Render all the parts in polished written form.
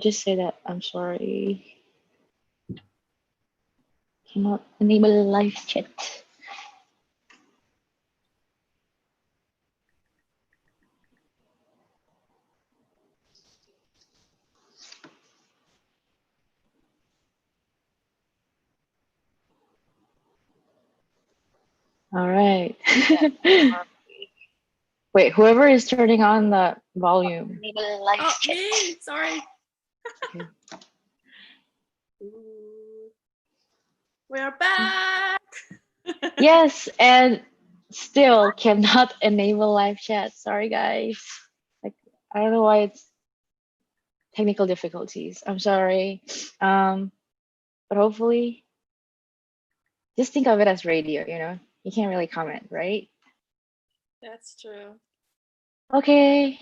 just say that I'm sorry. Cannot enable live chat. All right. Wait, whoever is turning on the volume. Enable live Oh, chat. me. Sorry. Okay. We're back. Yes, and still cannot enable live chat. Sorry, guys. Like, I don't know why it's technical difficulties. I'm sorry. But hopefully, just think of it as radio, you know? You can't really comment, right? That's true. Okay.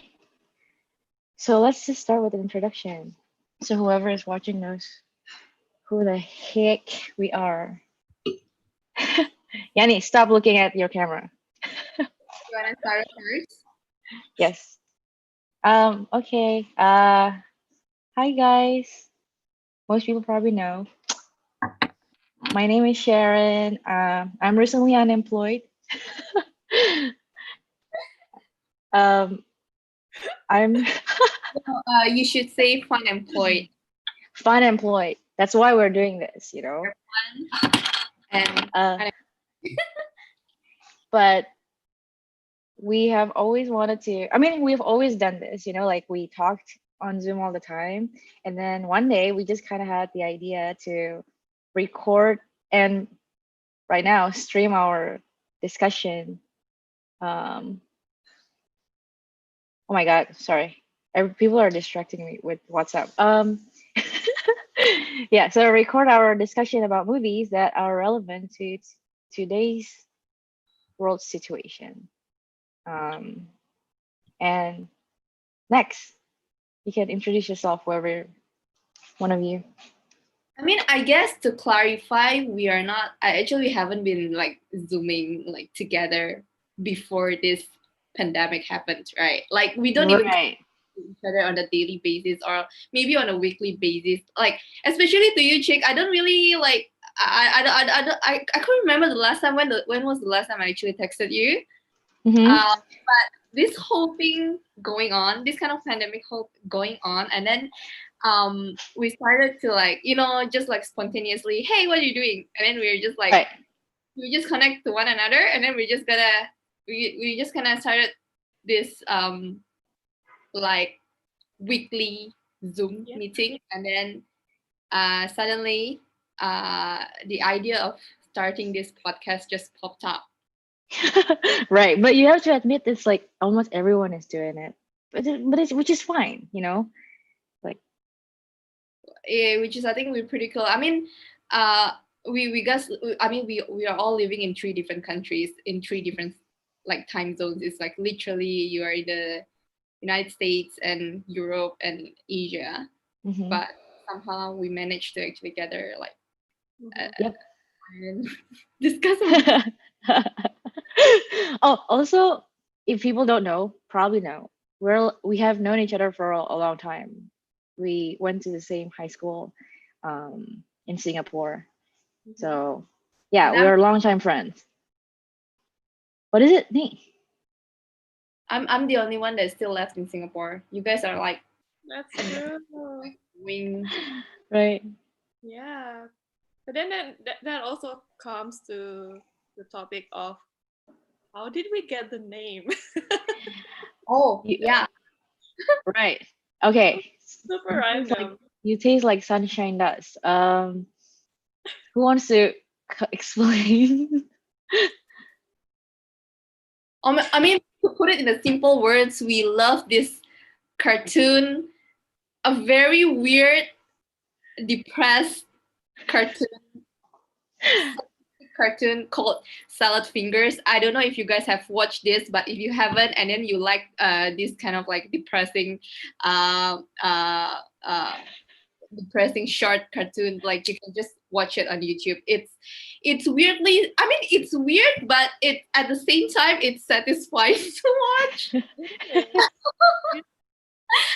So let's just start with an introduction. So whoever is watching knows who the heck we are. Yani, stop looking at your camera. You wanna start first? Yes. Okay. Hi guys. Most people probably know. My name is Sharon. I'm recently unemployed. I'm You should say fun employed. fun employed. That's why we're doing this, you know. And But we have always wanted to. I mean, we've always done this, you know. Like we talked on Zoom all the time, and then one day we just kind of had the idea to record and right now stream our discussion. Oh my God, sorry. People are distracting me with WhatsApp. Yeah, so record our discussion about movies that are relevant to today's world situation. And next, you can introduce yourself, whoever one of you. I mean, I guess to clarify, we are not. I actually haven't been like zooming like together before this pandemic happened, right? Like we don't even Right. each other on a daily basis or maybe on a weekly basis. Like especially to you, Chick, I don't really like. I can't remember the last time when was the last time I actually texted you. Mm-hmm. But this whole thing going on, this kind of pandemic whole going on, and then we started to like just like spontaneously, hey, what are you doing? And then we were just like Right. we just connect to one another, and then we just kind of started this like weekly Zoom meeting, and then suddenly the idea of starting this podcast just popped up. Right, but you have to admit it's like almost everyone is doing it, but it's which is fine, you know. Like Which is I think we're pretty cool. I mean, we guess I mean we are all living in 3 different countries in 3 different like time zones. It's like literally you are in the United States and Europe and Asia, mm-hmm. but somehow we managed to actually gather like Yep. and discuss about Oh, also, if people don't know, probably know, we have known each other for a long time. We went to the same high school in Singapore. So yeah, and we're longtime friends. What is it? Me? I'm the only one that's still left in Singapore. You guys are like That's true. wing. Right. Yeah. But then that also comes to the topic of how did we get the name? Oh yeah. Right. Okay. Super random. You taste like sunshine dust. Who wants to explain? I mean, to put it in the simple words, we love this cartoon, a very weird, depressed cartoon called Salad Fingers. I don't know if you guys have watched this, but if you haven't, and then you like this kind of like depressing, uh, uh, uh, depressing short cartoon, like you can just watch it on YouTube. It's weirdly, I mean, it's weird, but it at the same time it's satisfying to watch.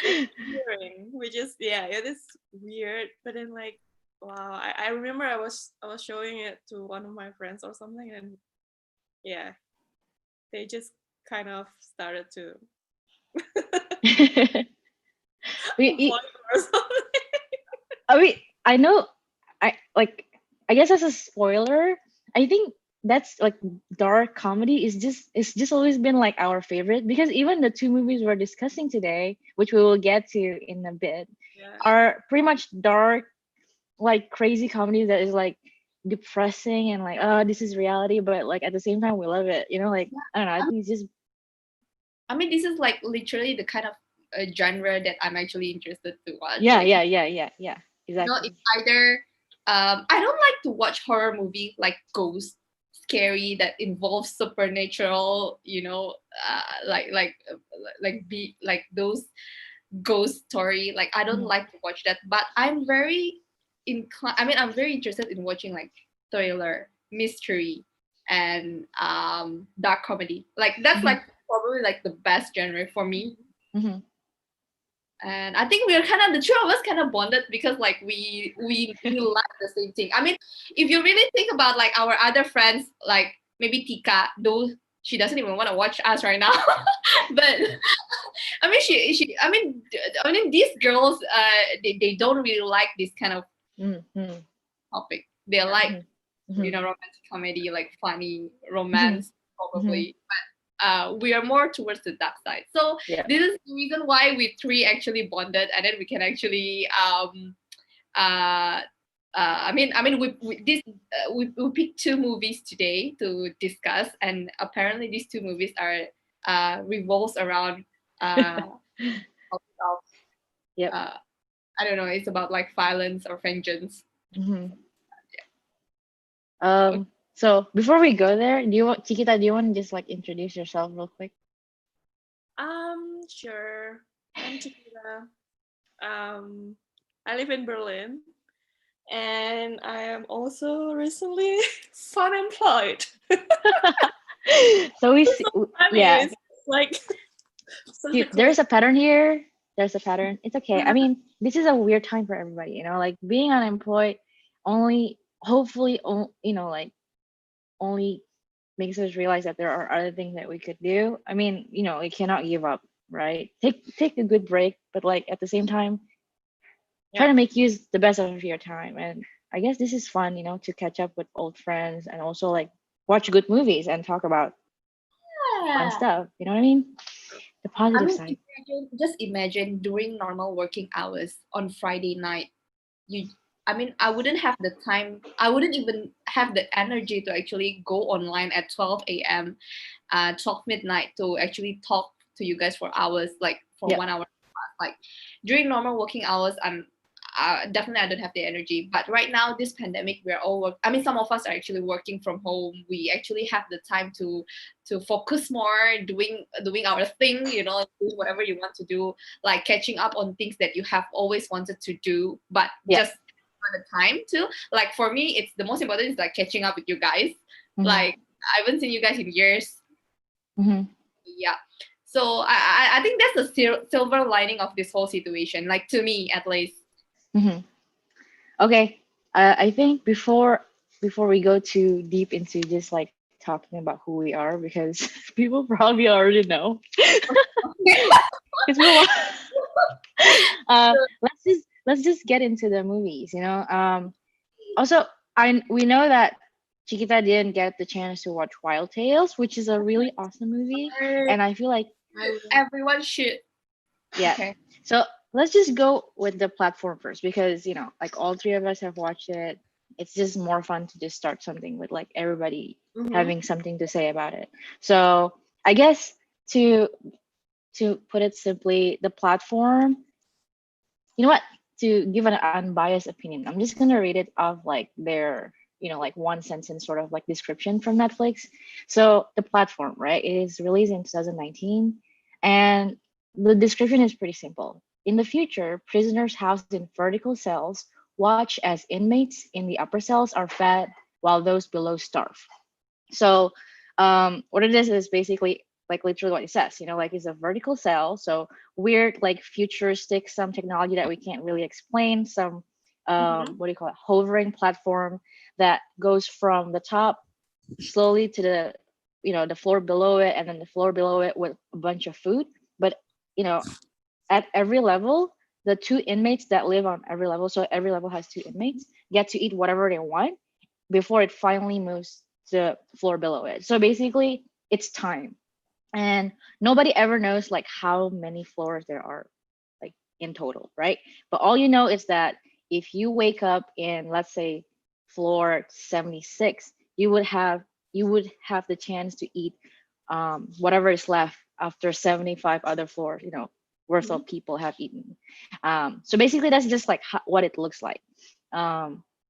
Hearing, which is yeah, it is weird. But then like, wow, I remember I was showing it to one of my friends or something, and yeah, they just kind of started to we avoid or something. I mean, I know, I like, I guess as a spoiler, I think that's like dark comedy is just it's just always been like our favorite because even the two movies we're discussing today, which we will get to in a bit, Yeah, are pretty much dark, like crazy comedies that is like depressing and like, oh, this is reality, but like at the same time we love it. You know, like I don't know. I I think it's just I mean, this is like literally the kind of genre that I'm actually interested to watch. yeah, Like, yeah, yeah, yeah, yeah. it's Exactly. either I don't like to watch horror movie like ghost scary that involves supernatural, be like those ghost story. Like I don't Mhm. like to watch that, but I'm very inclined. I mean, I'm very interested in watching like thriller, mystery, and dark comedy. Like that's Mhm. like probably like the best genre for me. Mhm. And I think we are kind of the two of us kind of bonded because like we like the same thing. I mean, if you really think about like our other friends, like maybe Tika, though she doesn't even want to watch us right now, but I mean I mean these girls they don't really like this kind of Mhm. Mhm. topic. They yeah, like Mhm. Mhm. romantic comedy, like funny Mhm. romance Mhm. probably. We are more towards the dark side. So Yeah. this is the reason why we three actually bonded, and then we can actually uh, we picked two movies today to discuss, and apparently these two movies are revolves around of, Yep. uh, I don't know, it's about like violence or vengeance. Mhm. Okay. So before we go there, do you want Chiquita, do you want to just like introduce yourself real quick? sure. I'm Chiquita. Um, I live in Berlin, and I am also recently fun employed. So we It's see, so funny. yeah, It's like such a see, there's a pattern coincidence. here. There's a pattern. It's okay. I mean, this is a weird time for everybody, you know, like being unemployed only hopefully you know, like only makes us realize that there are other things that we could do. I mean, you know, we cannot give up, right? Take a good break, but like at the same time, try Yeah. to make use the best of your time. And I guess this is fun, you know, to catch up with old friends and also like watch good movies and talk about fun Yeah. stuff. You know what I mean? The I positive mean, side. just imagine during normal working hours on Friday night, you, I mean, I wouldn't have the time, I wouldn't even have the energy to actually go online at 12 a.m., 12 midnight to actually talk to you guys for hours, like for Yep. 1 hour. Like during normal working hours, definitely I don't have the energy. But right now, this pandemic, we're all I mean, some of us are actually working from home. We actually have the time to focus more, doing our thing, doing whatever you want to do, like catching up on things that you have always wanted to do, but Yep. just not the time to. Like for me, it's the most important is like catching up with you guys. Mm-hmm. Like I haven't seen you guys in years. Mm-hmm. Yeah. So I think that's the silver lining of this whole situation. Like to me, at least. Mm-hmm. Okay. I think before we go too deep into just like talking about who we are, because people probably already know. Because people, let's just get into the movies. You know. Also, we know that Chiquita didn't get the chance to watch Wild Tales, which is a really awesome movie, and I feel like I will. Everyone should. yeah. Okay. So let's just go with the platform first because you know, like all three of us have watched it. It's just more fun to just start something with like everybody Mm-hmm. having something to say about it. So I guess to to put it simply, the platform, you know what, to give an unbiased opinion, I'm just gonna read it off like their, you know, like one sentence sort of like description from Netflix. So the platform, right, it is released in 2019, and the description is pretty simple. In the future, prisoners housed in vertical cells watch as inmates in the upper cells are fed while those below starve. So what it is basically like literally what it says, like it's a vertical cell. So weird, like futuristic, some technology that we can't really explain, some Mhm. what do you call it, hovering platform that goes from the top slowly to the floor below it, and then the floor below it with a bunch of food. But you know at every level, the two inmates that live on every level, so every level has two inmates, get to eat whatever they want before it finally moves to the floor below it. So basically it's time, and nobody ever knows like how many floors there are, like in total, right? But all you know is that if you wake up in, let's say, floor 76, you would have the chance to eat whatever is left after 75 other floors, worth Mhm. of people have eaten. So basically that's just like what it looks like.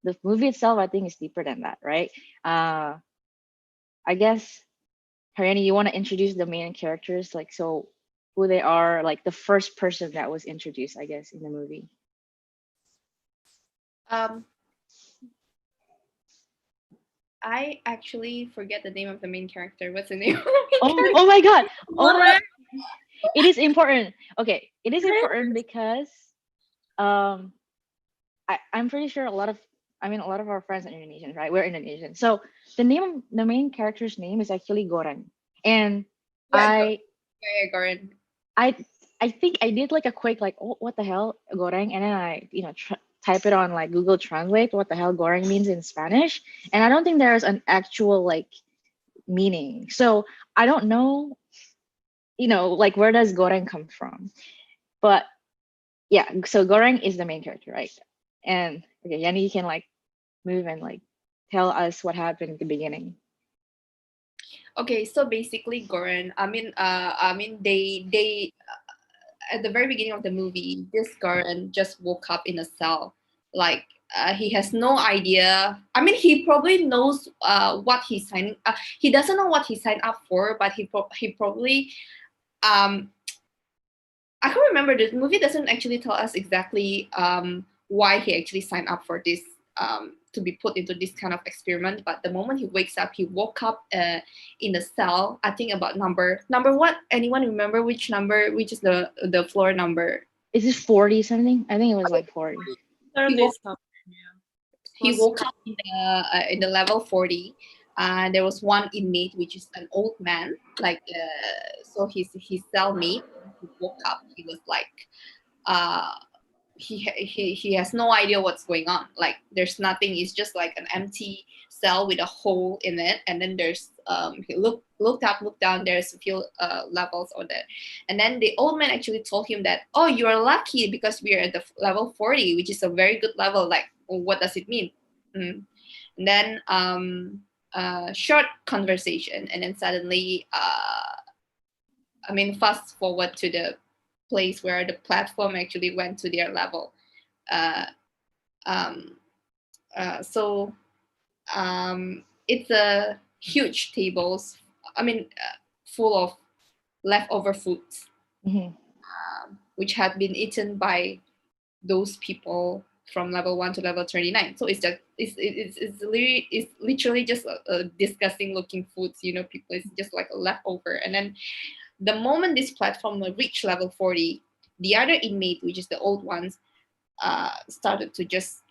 The movie itself, I think, is deeper than that, right? I guess, Haryani, you want to introduce the main characters, like, so who they are, like the first person that was introduced, I guess, in the movie. Um, I actually forget the name of the main character. What's the name of the main Oh, character? oh my God. Oh my, What? it is important. Okay, it is important because um I'm pretty sure a lot of our friends are Indonesians, right? We're Indonesian. So the main character's name is actually Goran. And Yeah, I yeah, Goran. I I think I did like a quick like, oh, what the hell, goreng, and then I type it on like Google Translate what the hell goreng means in Spanish, and I don't think there's an actual like meaning. So I don't know, like where does goreng come from? But yeah, so goreng is the main character, right? And okay, Yani, you can like move and like tell us what happened at the beginning. Okay, so basically, Goran. They at the very beginning of the movie, this Goran just woke up in a cell. Like he has no idea. I mean, he probably knows what he signed. He doesn't know what he signed up for, but he probably um I can't remember. The movie doesn't actually tell us exactly why he actually signed up for this, to be put into this kind of experiment. But the moment he wakes up, he woke up in the cell. I think about number what? Anyone remember which number? Which is the floor number? Is this 40 something? I think it was like 40. He 30 woke something. Yeah. he Was woke up in the level 40. There was one inmate, which is an old man. Like so, his cellmate. He woke up. He was like. Uh, he has no idea what's going on. Like there's nothing. It's just like an empty cell with a hole in it, and then there's he looked up, looked down. There's a few levels on there, and then the old man actually told him that, oh, you're lucky because we are at the level 40, which is a very good level. Like, what does it mean? Mm. And then short conversation, and then suddenly fast forward to the place where the platform actually went to their level. Uh, um, so it's a huge tables. Full of leftover foods, Hmm. which had been eaten by those people from level 1 to level 39. So it's literally just a disgusting looking foods. People, it's just like a leftover. And then the moment this platform reached level 40, the other inmate, which is the old ones, started to just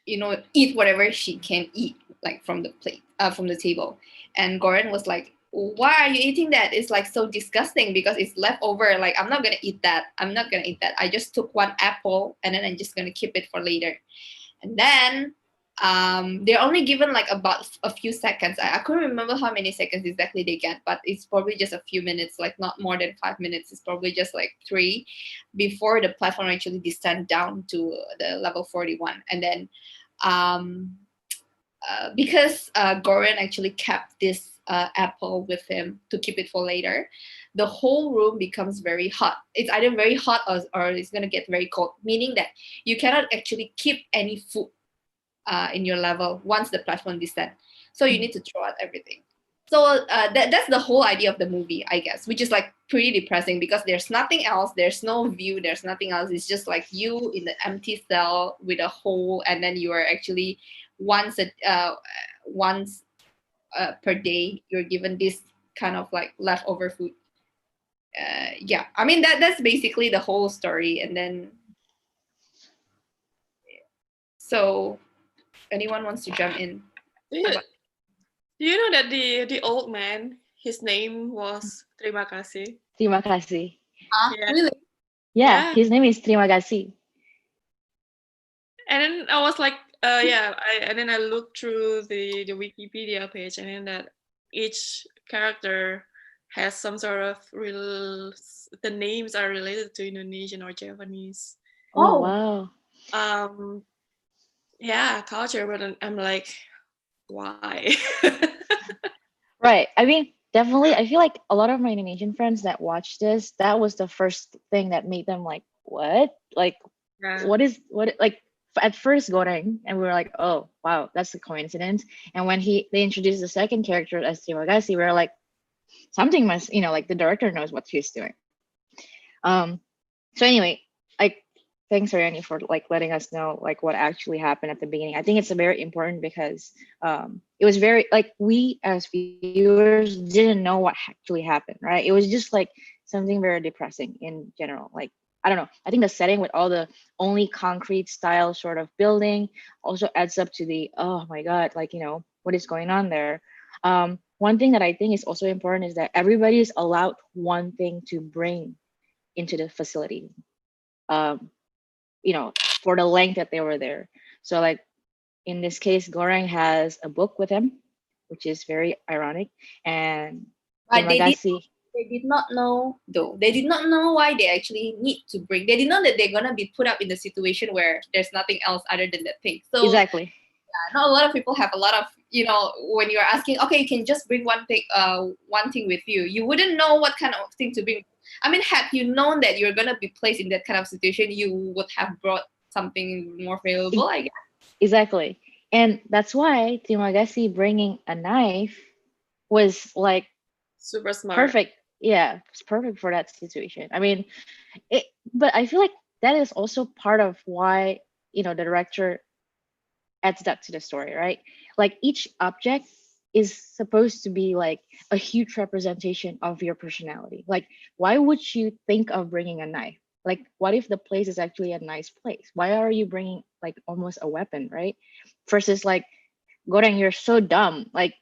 eat whatever she can eat, like from the plate, from the table. And Gordon was like, why are you eating that? It's like so disgusting because it's leftover. Like, I'm not gonna eat that. I just took one apple and then I'm just gonna keep it for later. And then they're only given like about a few seconds. I couldn't remember how many seconds exactly they get, but it's probably just a few minutes, like not more than 5 minutes. It's probably just like 3 before the platform actually descend down to the level 41. And then um, because Goran actually kept this apple with him to keep it for later, the whole room becomes very hot. It's either very hot or it's going to get very cold, meaning that you cannot actually keep any food in your level once the platform descends. So you need to throw out everything. So that's the whole idea of the movie, I guess, which is like pretty depressing because there's nothing else. There's no view. There's nothing else. It's just like you in the empty cell with a hole, and then you are actually once per day you're given this kind of like leftover food. Yeah, I mean that's basically the whole story. And then, so anyone wants to jump in? Do you know that the old man, his name was Terima kasih? Terima kasih. Yeah. Really? Yeah, Yeah. his name is Terima kasih. And then I was like, and then I looked through the Wikipedia page, and then that each character has some sort of the names are related to Indonesian or Japanese, Oh, Oh. wow. culture. But I'm like, why? Right. I mean, definitely, I feel like a lot of my Indonesian friends that watched this, that was the first thing that made them like, what? Like, Yeah. like at first Goreng, and we were like, oh, wow, that's a coincidence. And when they introduced the second character as Timagasi, we were like, something must, like the director knows what he's doing. So anyway, like, thanks Ariane for like letting us know like what actually happened at the beginning. I think it's very important because it was very like we as viewers didn't know what actually happened, right? It was just like something very depressing in general. Like, I don't know. I think the setting with all the only concrete style sort of building also adds up to the, oh my God, like, what is going on there? One thing that I think is also important is that everybody is allowed one thing to bring into the facility, for the length that they were there. So like in this case, Goreng has a book with him, which is very ironic. And But Timagasi, they did not know though. They did not know why they actually need to bring. They did not know that they're gonna be put up in the situation where there's nothing else other than that thing. So exactly. not a lot of people have a lot of, when you're asking, okay, you can just bring one thing with you. You wouldn't know what kind of thing to bring. I mean, had you known that you're gonna be placed in that kind of situation, you would have brought something more valuable, I guess. Exactly. And that's why Timagasi bringing a knife was like Super smart. perfect. Yeah, it's perfect for that situation. I mean, but I feel like that is also part of why, the director adds that to the story, right? Like each object is supposed to be like a huge representation of your personality. Like, why would you think of bringing a knife? Like, what if the place is actually a nice place? Why are you bringing like almost a weapon, right? Versus like, Goreng, you're so dumb. Like,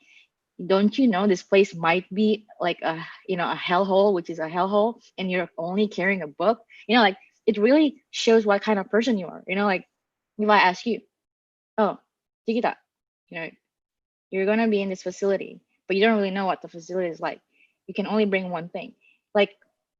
don't you know this place might be like a hellhole, which is a hellhole, and you're only carrying a book? Like it really shows what kind of person you are. Like if I ask you, oh, Tikita, you know, you're gonna be in this facility, but you don't really know what the facility is like. You can only bring one thing. Like,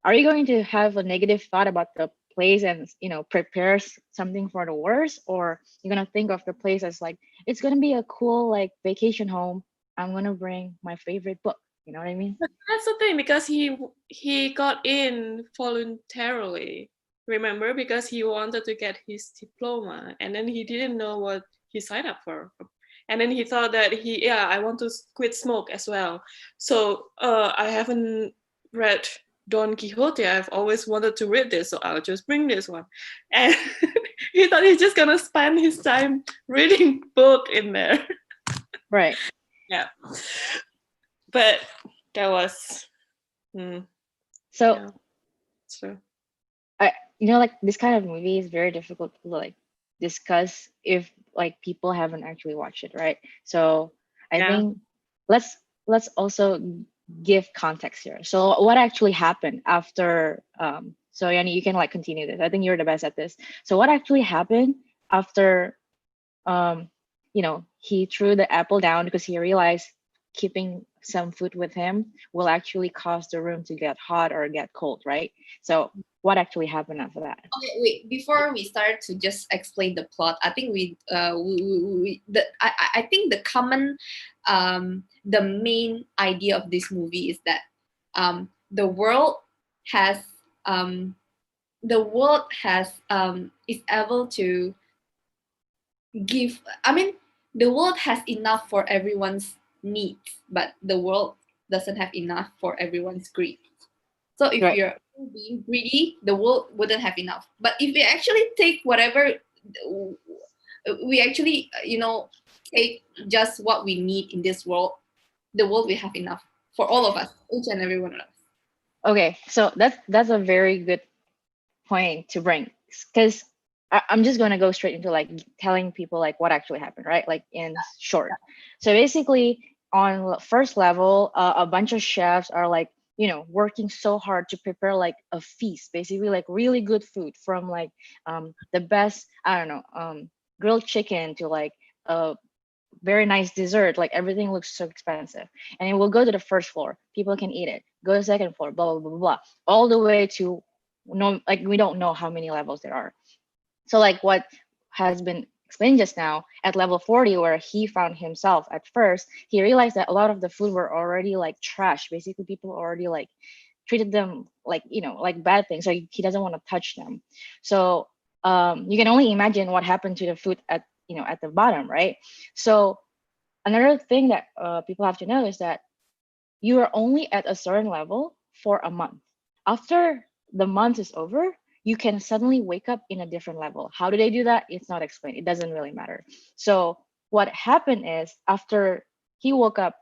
are you going to have a negative thought about the place and prepare something for the worst, or you're gonna think of the place as like it's gonna be a cool like vacation home. I'm gonna bring my favorite book. You know what I mean? But that's the thing, because he got in voluntarily. Remember, because he wanted to get his diploma, and then he didn't know what he signed up for, and then he thought that I want to quit smoke as well. So I haven't read Don Quixote. I've always wanted to read this, so I'll just bring this one. And he thought he's just gonna spend his time reading book in there. Right. Yeah. But that was So yeah, true. like this kind of movie is very difficult to like discuss if like people haven't actually watched it, right? So I Yeah. think let's also give context here. So what actually happened after so Yanni, you can like continue this. I think you're the best at this. So what actually happened after he threw the apple down because he realized keeping some food with him will actually cause the room to get hot or get cold, right? So what actually happened after that? Okay, wait. Before we start to just explain the plot, I think I think the common, the main idea of this movie is that the world has is able to give. I mean, the world has enough for everyone's needs, but the world doesn't have enough for everyone's greed. So if Right. you're being greedy, the world wouldn't have enough. But if we actually take whatever, we actually, take just what we need in this world, the world will have enough for all of us, each and every one of us. Okay, so that's a very good point to bring, because I'm just going to go straight into like telling people like what actually happened, right? Like in short. So basically, on first level, a bunch of chefs are like, working so hard to prepare like a feast, basically like really good food, from like the best, I don't know, grilled chicken to like a very nice dessert. Like everything looks so expensive, and it will go to the first floor. People can eat it. Go to the second floor. Blah blah blah blah blah, all the way to no, like we don't know how many levels there are. So like what has been explained just now, at level 40, where he found himself at first, he realized that a lot of the food were already like trash. Basically, people already like treated them like, like bad things. So he doesn't want to touch them. So you can only imagine what happened to the food at, at the bottom, right? So another thing that people have to know is that you are only at a certain level for a month. After the month is over, you can suddenly wake up in a different level. How do they do that? It's not explained. It doesn't really matter. So what happened is, after he woke up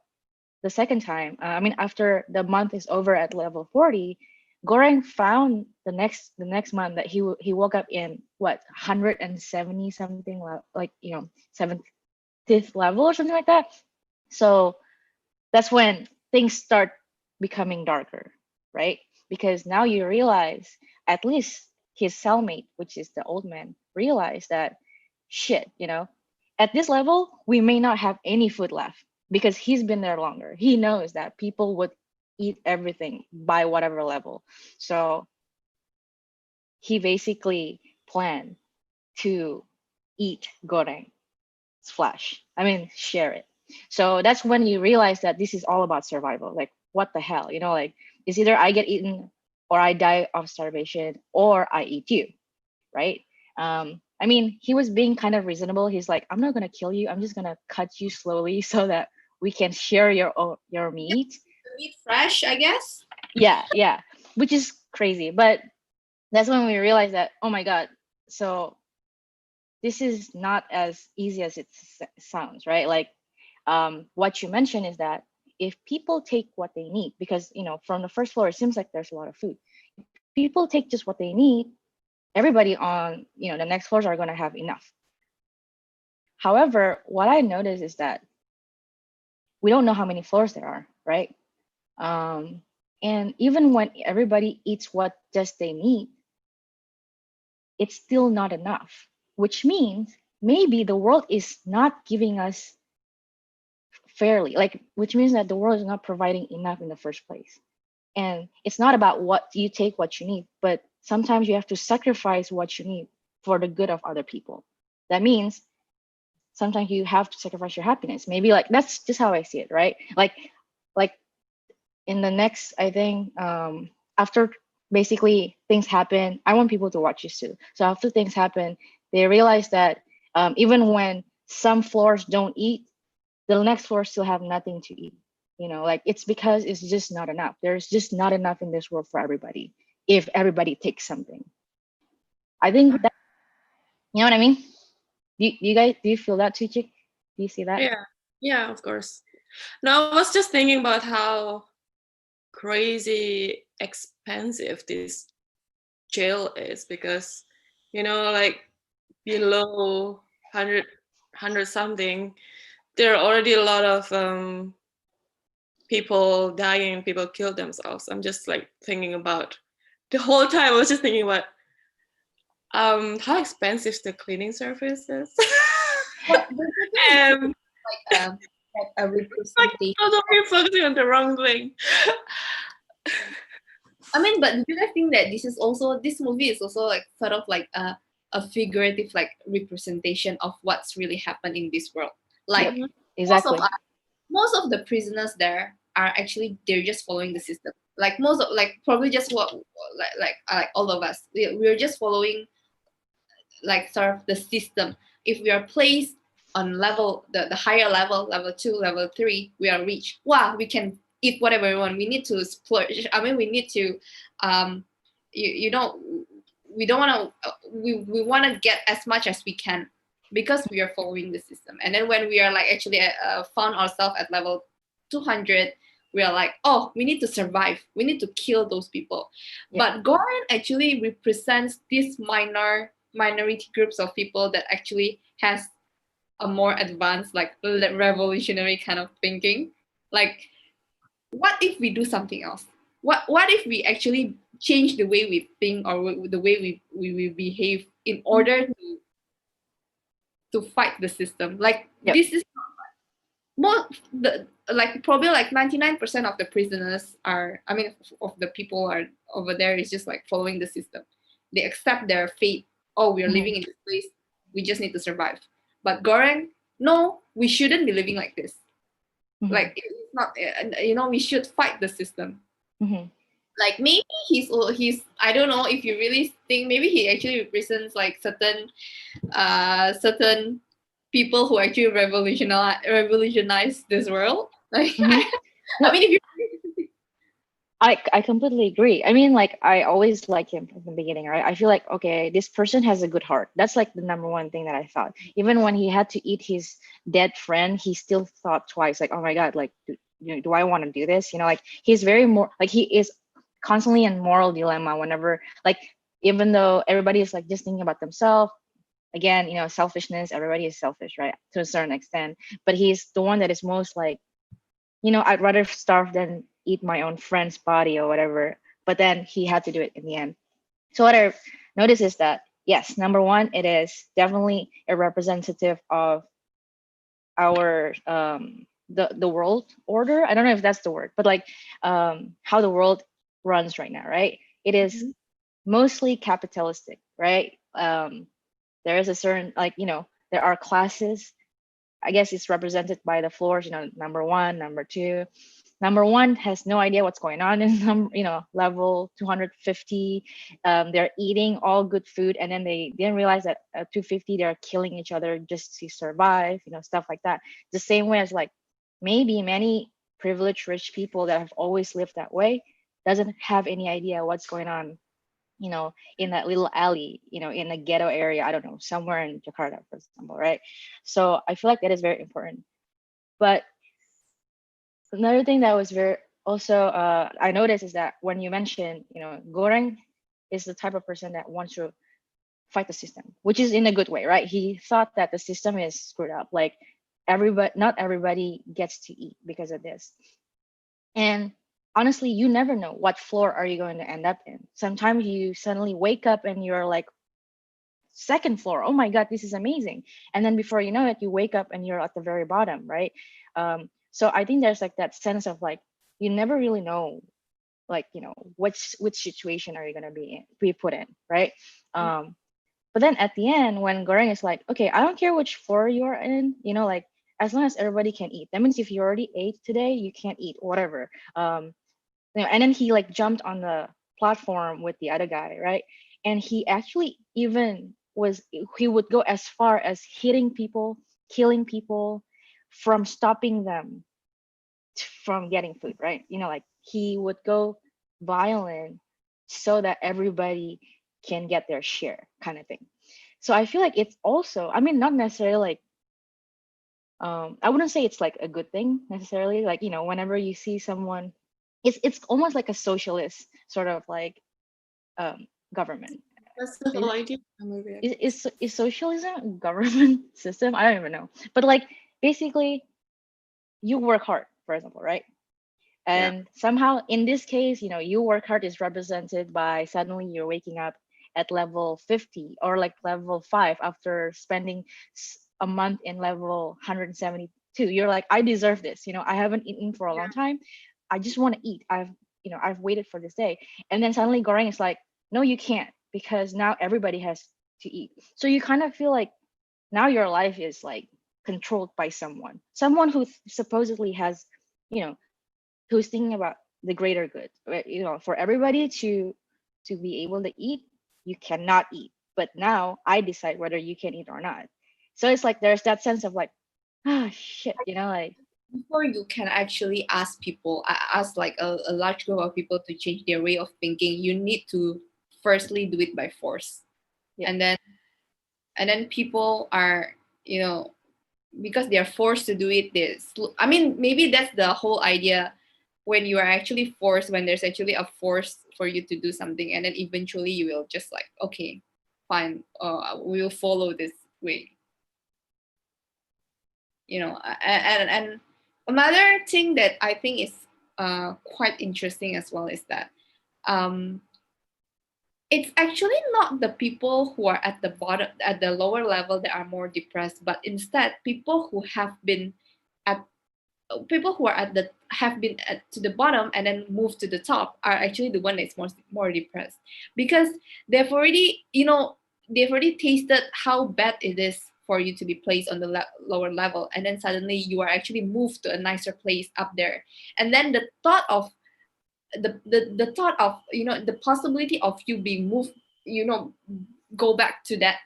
the second time, after the month is over at level 40, Goreng found the next month that he woke up in what, 170 something, like 70th level or something like that. So that's when things start becoming darker, right? Because now you realize, at least his cellmate, which is the old man, realized that shit, at this level, we may not have any food left, because he's been there longer. He knows that people would eat everything by whatever level. So he basically planned to eat Goreng's flesh. Share it. So that's when you realize that this is all about survival. Like, what the hell? Like, it's either I get eaten, or I die of starvation, or I eat you, right? He was being kind of reasonable. He's like, I'm not gonna kill you. I'm just gonna cut you slowly so that we can share your meat. Meat fresh, I guess. Yeah, which is crazy. But that's when we realized that, oh my God, so this is not as easy as it sounds, right? Like, what you mentioned is that if people take what they need, because from the first floor, it seems like there's a lot of food. If people take just what they need, everybody on the next floors are going to have enough. However, what I noticed is that we don't know how many floors there are, right? And even when everybody eats what just they need, it's still not enough, which means maybe the world is not giving us fairly, like, which means that the world is not providing enough in the first place. And it's not about what you take what you need, but sometimes you have to sacrifice what you need for the good of other people. That means sometimes you have to sacrifice your happiness. Maybe, like, that's just how I see it, right? Like in the next, I think, after basically things happen, I want people to watch this too. So after things happen, they realize that even when some floors don't eat, the next floor still have nothing to eat. Like, it's because it's just not enough. There's just not enough in this world for everybody, if everybody takes something. I think that, you know what I mean? You guys, do you feel that too, Chick? Do you see that? Yeah, of course. No, I was just thinking about how crazy expensive this jail is, because like below 100 something, there are already a lot of people dying, people kill themselves. I'm just like thinking about, the whole time I was just thinking about how expensive the cleaning service is. And Like a like representation. totally focusing on the wrong thing. But do you guys think that this movie is also like sort of like a figurative like representation of what's really happened in this world? Like Yep, exactly. most of the prisoners there are actually, they're just following the system. Like most of, like probably just what like all of us, we're just following like sort of the system. If we are placed on level, the higher level 2, level 3, we are rich. Wow, we can eat whatever we want. We need to splurge. We need to you know, we don't want to we want to get as much as we can, because we are following the system. And then when we are like actually found ourselves at level 200, we are like, oh, we need to survive, we need to kill those people. Yeah. But Goran actually represents these minority groups of people that actually has a more advanced, like revolutionary kind of thinking. Like, what if we do something else? What if we actually change the way we think, or the way we behave, in order to fight the system? Like, Yep. this is more the, like, probably like 99% of the prisoners are, I mean, of the people are over there is just like following the system. They accept their fate. Oh, we are living in this place, we just need to survive. But Goran, no, we shouldn't be living like this. Like, it's not, we should fight the system. Like, maybe he's I don't know if you really think, maybe he actually represents like certain people who actually revolutionize this world. Like, No, I mean, if you I completely agree. I mean, like, I always liked him from the beginning, right? I feel like, okay, this person has a good heart. That's like the number one thing that I thought. Even when he had to eat his dead friend, he still thought twice, like, oh my God, like, do I want to do this? Like, he's very more, like, he is constantly in moral dilemma whenever, like, even though everybody is like just thinking about themselves, again, selfishness, everybody is selfish, right? To a certain extent. But he's the one that is most like, I'd rather starve than eat my own friend's body or whatever. But then he had to do it in the end. So what I noticed is that, yes, number one, it is definitely a representative of our the world order. I don't know if that's the word, but like how the world runs right now, right? It is mostly capitalistic, right? There is a certain, like, there are classes. I guess it's represented by the floors, number one, number two. Number one has no idea what's going on in level 250. They're eating all good food, and then they didn't realize that at 250 they're killing each other just to survive, stuff like that. The same way as, like, maybe many privileged rich people that have always lived that way doesn't have any idea what's going on, in that little alley, in a ghetto area, I don't know, somewhere in Jakarta, for example, right? So I feel like that is very important. But another thing that was very also I noticed is that when you mentioned, Goreng is the type of person that wants to fight the system, which is in a good way, right? He thought that the system is screwed up, like not everybody gets to eat because of this. And honestly, you never know what floor are you going to end up in. Sometimes you suddenly wake up and you're like, second floor, oh my God, this is amazing. And then before you know it, you wake up and you're at the very bottom, right? So I think there's like that sense of, like, you never really know, like, which situation are you going to be put in, right? But then at the end, when Goreng is like, okay, I don't care which floor you're in, like, as long as everybody can eat. That means if you already ate today, you can't eat, whatever. And then he like jumped on the platform with the other guy, right? And he actually even he would go as far as hitting people, killing people, from stopping them from getting food, right? Like, he would go violent so that everybody can get their share, kind of thing. So I feel like it's also, I mean, not necessarily like, I wouldn't say it's like a good thing necessarily. Like, whenever you see someone, it's almost like a socialist sort of like government. That's the whole idea of the movie. Is socialism a government system? I don't even know. But like, basically, you work hard, for example, right? And somehow in this case, you work hard is represented by suddenly you're waking up at level 50 or like level 5 after spending a month in level 172. You're like, I deserve this. I haven't eaten for a long time. I just want to eat. I've waited for this day. And then suddenly Goreng is like, no, you can't, because now everybody has to eat. So you kind of feel like now your life is like controlled by someone who supposedly has, who's thinking about the greater good, right? For everybody to be able to eat, you cannot eat, but now I decide whether you can eat or not. So it's like there's that sense of like, ah, shit, like, before you can actually ask people, ask like a large group of people to change their way of thinking, you need to firstly do it by force. And then people are, because they are forced to do it, I mean, maybe that's the whole idea when you are actually forced, when there's actually a force for you to do something, and then eventually you will just like, okay, fine, we will follow this way, you know. And another thing that I think is quite interesting as well is that um, it's actually not the people who are at the bottom, at the lower level, that are more depressed, but instead people who have been at people who are at the have been to the bottom and then move to the top are actually the one that's more depressed, because they've already, you know, they've already tasted how bad it is for you to be placed on the lower level, and then suddenly you are actually moved to a nicer place up there, and then the thought of the thought of, you know, the possibility of you being moved, you know, go back to that,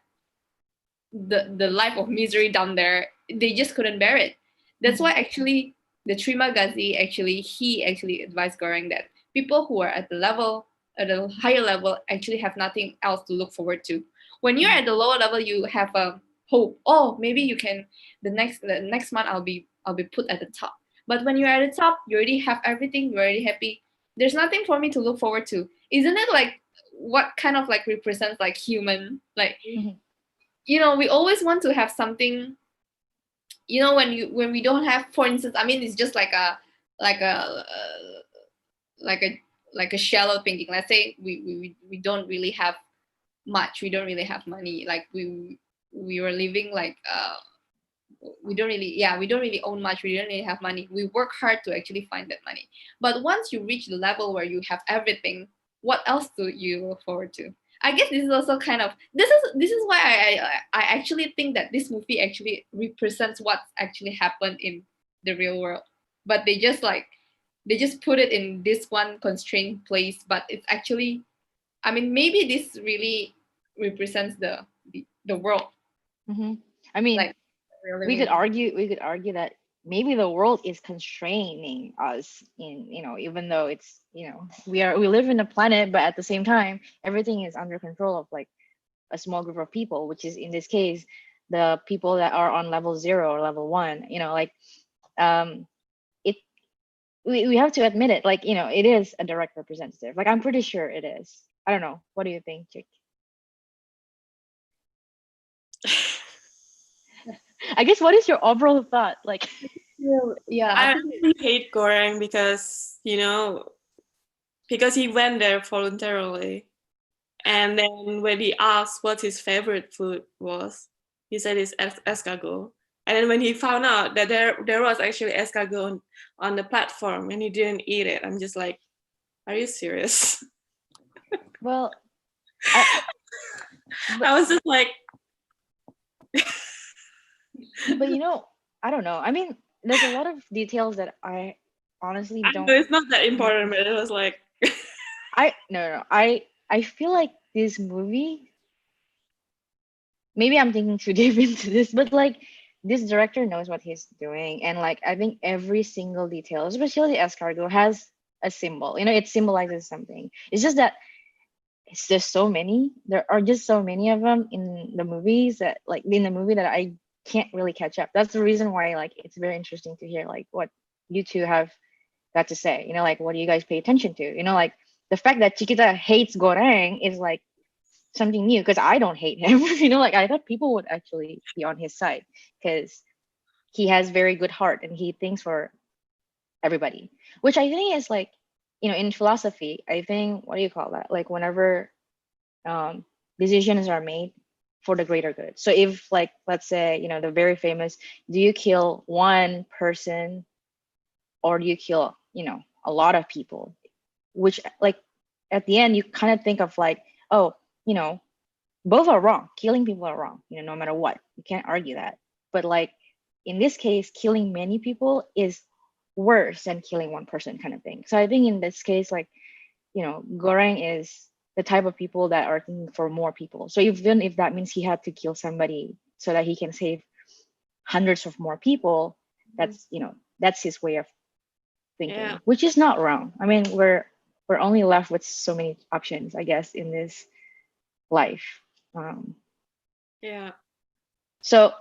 the life of misery down there, they just couldn't bear it. That's why actually the Trima Gazi actually, he actually advised Goreng that people who are at the level, at a higher level, actually have nothing else to look forward to. When you're at the lower level, you have a hope. Oh, maybe you can, the next month I'll be put at the top. But when you're at the top, you already have everything. You're already happy. There's nothing for me to look forward to. Isn't it like what kind of like represents like human, like, you know, we always want to have something, you know, when we don't have, for instance, I mean, it's just like a like a like a shallow thinking. Let's say we don't really have much, we don't really have money, like we were living like we don't really, yeah, we don't really own much, we don't really have money, we work hard to actually find that money. But once you reach the level where you have everything, what else do you look forward to? I guess this is also kind of, this is why I actually think that this movie actually represents what actually happened in the real world, but they just like, they just put it in this one constrained place, but it's actually, I mean, maybe this really represents the world, I mean, like we're we living could argue that maybe the world is constraining us in, you know, even though it's, you know, we live in a planet, but at the same time everything is under control of like a small group of people, which is in this case the people that are on level 0 or level 1, you know, like um it we have to admit it, like, you know, it is a direct representative, like I'm pretty sure it is. I don't know, what do you think, Chick? I guess, what is your overall thought, like? yeah, I I think really hate Goreng because, you know, because he went there voluntarily. And then when he asked what his favorite food was, he said it's escargot. And then when he found out that there was actually escargot on the platform and he didn't eat it, I'm just like, are you serious? Well, I was just like, but you know, I don't know. I mean, there's a lot of details that I honestly I don't. know it's not that important, but it was like, No. I feel like this movie. Maybe I'm thinking too deep into this, but like this director knows what he's doing, and like I think every single detail, especially the escargot, has a symbol. You know, it symbolizes something. It's just that it's just so many. There are just so many of them in the movies that, like, in the movie, that I can't really catch up. That's the reason why, like, it's very interesting to hear like what you two have got to say. You know, like, what do you guys pay attention to? You know, like the fact that Chiquita hates Goreng is like something new, because I don't hate him. You know, like I thought people would actually be on his side because he has very good heart and he thinks for everybody, which I think is like, you know, in philosophy, I think, what do you call that? Like whenever um, decisions are made for the greater good. So if, like, let's say, you know, the very famous, do you kill one person or do you kill, you know, a lot of people? Which, like, at the end, you kind of think of like, oh, you know, both are wrong. Killing people are wrong, you know, no matter what. You can't argue that. But like in this case, killing many people is worse than killing one person, kind of thing. So I think in this case, like, you know, Goreng is the type of people that are thinking for more people. So even if that means he had to kill somebody so that he can save hundreds of more people, that's, you know, that's his way of thinking, yeah, which is not wrong. I mean, we're only left with so many options, I guess, in this life. Um, yeah. so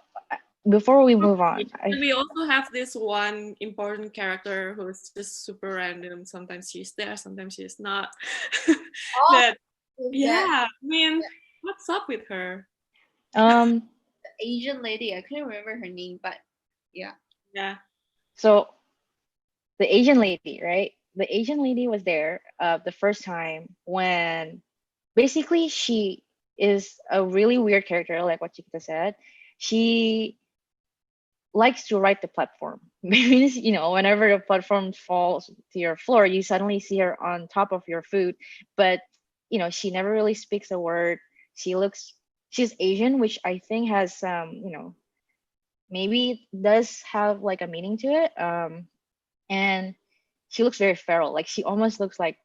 before we move on, And we also have this one important character who's just super random. Sometimes she's there, sometimes she's not. Oh, That who's that? yeah, I mean, what's up with her? um The Asian lady. I couldn't remember her name, but yeah. Yeah. so the Asian lady, right? The Asian lady was there the first time when basically she is a really weird character, like what Chiquita said. She likes to ride the platform. Means, whenever the platform falls to your floor, you suddenly see her on top of your food. But, she never really speaks a word. She's Asian, which I think has some, maybe does have like a meaning to it. And she looks very feral. Like she almost looks like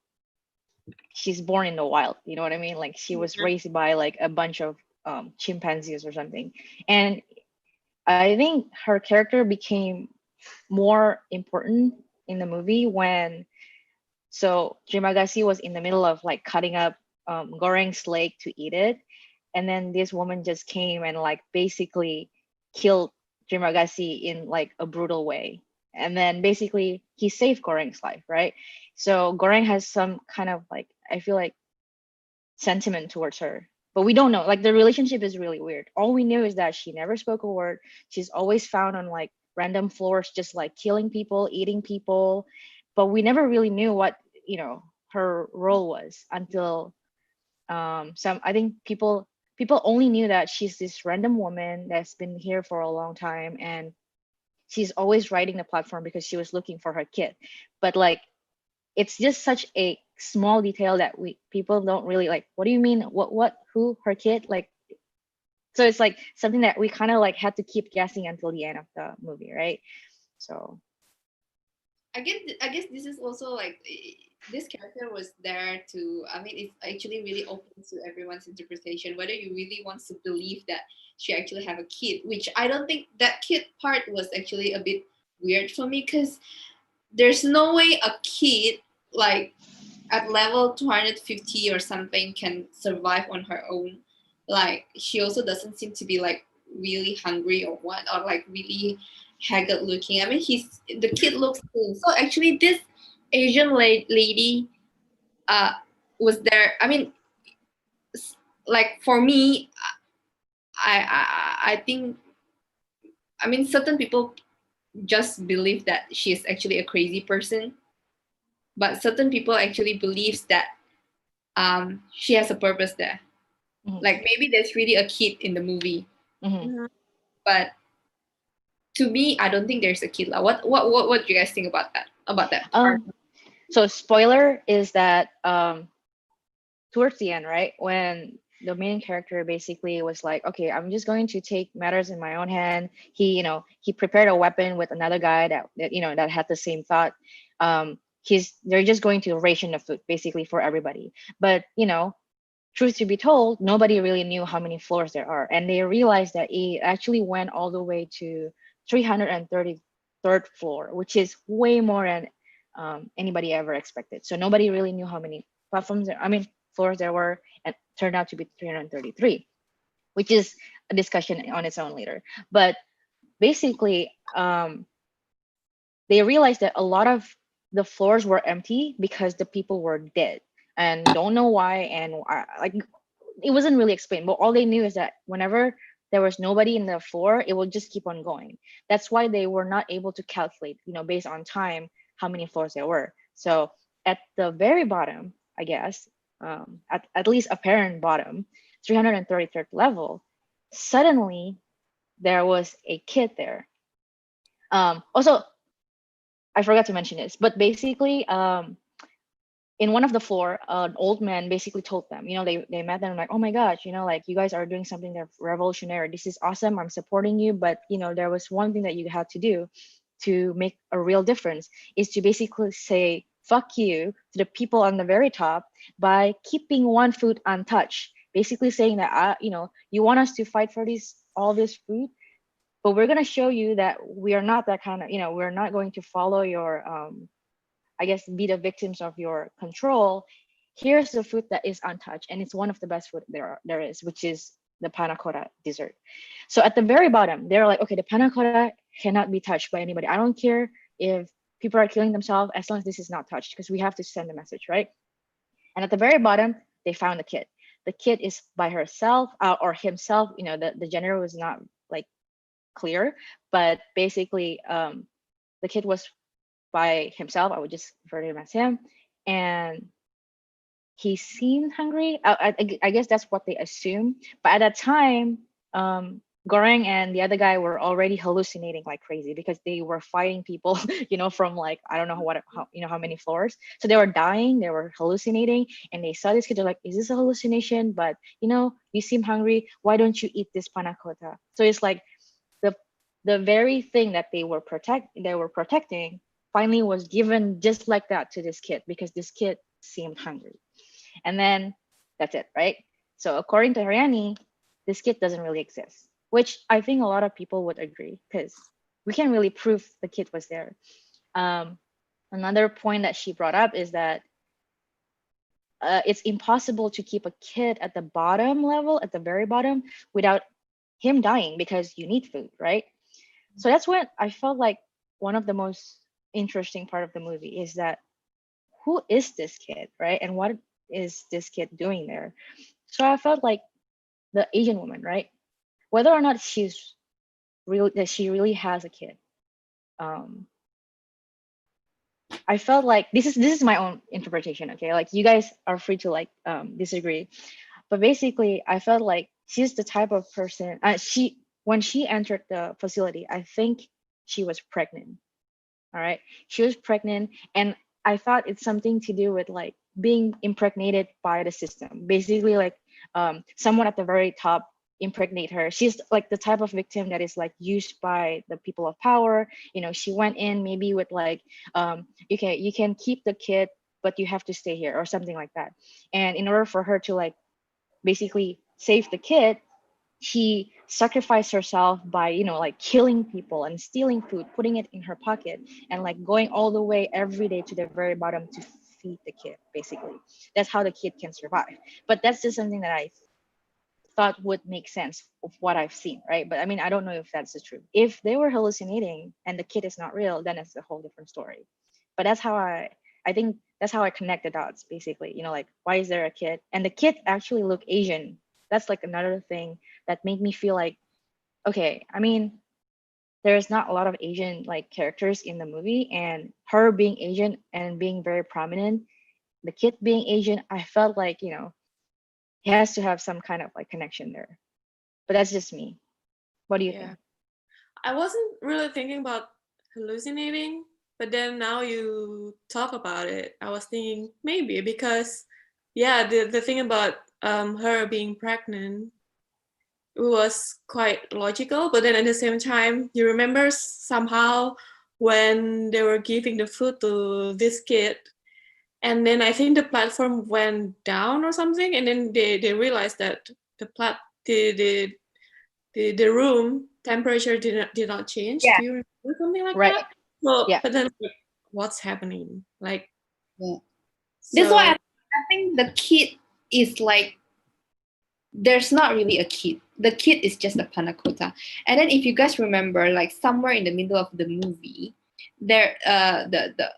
she's born in the wild. You know what I mean? Like she was Yeah. raised by like a bunch of chimpanzees or something. And I think her character became more important in the movie when Trimagasi was in the middle of like cutting up Goreng's leg to eat it, and then this woman just came and like basically killed Trimagasi in like a brutal way, and then basically he saved Goreng's life, right? So Goreng has some kind of like, I feel like, sentiment towards her, but we don't know, like the relationship is really weird. All we knew is that she never spoke a word. She's always found on like random floors just like killing people, eating people, but we never really knew what her role was until some, I think people only knew that she's this random woman that's been here for a long time, and she's always riding the platform because she was looking for her kid. But like it's just such a small detail that we people don't really like, what do you mean, what who, her kid, like. So it's like something that we kind of like had to keep guessing until the end of the movie, right? So I guess this is also like this character was there to. I mean, it's actually really open to everyone's interpretation whether you really want to believe that she actually have a kid, which I don't think that kid part was actually a bit weird for me because there's no way a kid like at level 250 or something can survive on her own. Like she also doesn't seem to be like really hungry or what, or like really haggard looking. I mean, the kid looks thin. So actually, this Asian lady uh, was there. I mean, like for me, I think, I mean, certain people just believe that she's actually a crazy person, but certain people actually believes that she has a purpose there. mhm, Like maybe there's really a kid in the movie, mhm. Mhm. but to me, I don't think there's a kid. Like, what do you guys think about that? About that part? So spoiler is that towards the end, right, when the main character basically was like, okay, I'm just going to take matters in my own hand. He prepared a weapon with another guy that had the same thought. They're just going to ration the food basically for everybody. But truth to be told, nobody really knew how many floors there are, and they realized that it actually went all the way to 333rd floor, which is way more than anybody ever expected. So nobody really knew how many floors there were, and turned out to be 333, which is a discussion on its own later. But basically, they realized that a lot of the floors were empty because the people were dead and don't know why, and like it wasn't really explained, but all they knew is that whenever there was nobody in the floor, it would just keep on going. That's why they were not able to calculate, based on time, how many floors there were. So at the very bottom, I guess, at least apparent bottom, 333rd level, suddenly there was a kid there. Also, I forgot to mention this, but basically, in one of the floor, an old man basically told them, they met them like, oh my gosh, like you guys are doing something that revolutionary. This is awesome. I'm supporting you. But, there was one thing that you had to do to make a real difference, is to basically say, fuck you to the people on the very top by keeping one food untouched. Basically saying that, you want us to fight for all this food, but we're going to show you that we are not that kind of, we're not going to follow your, I guess, be the victims of your control. Here's the food that is untouched, and it's one of the best food there is, which is the panna cotta dessert. So at the very bottom, they're like, okay, the panna cotta cannot be touched by anybody. I don't care if people are killing themselves as long as this is not touched, because we have to send a message, right? And at the very bottom, they found the kid. The kid is by herself or himself. The gender was not like clear, but basically, the kid was by himself. I would just refer to him as him, and he seemed hungry. I guess that's what they assume. But at that time, Goreng and the other guy were already hallucinating like crazy because they were fighting people, from like I don't know how many floors. So they were dying, they were hallucinating, and they saw this kid. They're like, "Is this a hallucination? But you seem hungry. Why don't you eat this panna cotta?" So it's like the very thing that they were protecting finally was given just like that to this kid because this kid seemed hungry. And then that's it, right? So according to Haryani, this kid doesn't really exist, which I think a lot of people would agree because we can't really prove the kid was there. Another point that she brought up is that it's impossible to keep a kid at the bottom level, at the very bottom, without him dying because you need food, right? So that's what I felt like one of the most interesting part of the movie is that who is this kid, right? And what is this kid doing there? So I felt like the Asian woman, right? Whether or not that she really has a kid. I felt like this is my own interpretation, okay? Like you guys are free to like disagree. But basically I felt like she's the type of person when she entered the facility, I think she was pregnant. All right. She was pregnant, and I thought it's something to do with like being impregnated by the system. Basically, like someone at the very top impregnate her. She's like the type of victim that is like used by the people of power. She went in maybe with like, okay, you can keep the kid, but you have to stay here or something like that. And in order for her to like basically save the kid, she sacrificed herself by like killing people and stealing food, putting it in her pocket, and like going all the way every day to the very bottom to feed the kid. Basically that's how the kid can survive. But that's just something that I thought would make sense of what I've seen, right? But I mean, I don't know if that's the truth. If they were hallucinating and the kid is not real, then it's a whole different story. But that's how I think that's how I connect the dots. Basically, like why is there a kid and the kid actually look Asian? That's like another thing that made me feel like, okay, I mean, there's not a lot of Asian like characters in the movie, and her being Asian and being very prominent, the kid being Asian, I felt like, he has to have some kind of like connection there. But that's just me. What do you Yeah. think? I wasn't really thinking about hallucinating, but then now you talk about it, I was thinking maybe because, yeah, the thing about her being pregnant was quite logical, but then at the same time, you remember somehow when they were giving the food to this kid, and then I think the platform went down or something, and then they realized that the room temperature did not change. Yeah. Do you remember something like Right. that? Well, Yeah. but then like, what's happening? Like, Yeah. That's why so I think the kid is like, there's not really a kid. The kid is just a panna cotta. And then if you guys remember, like somewhere in the middle of the movie, there the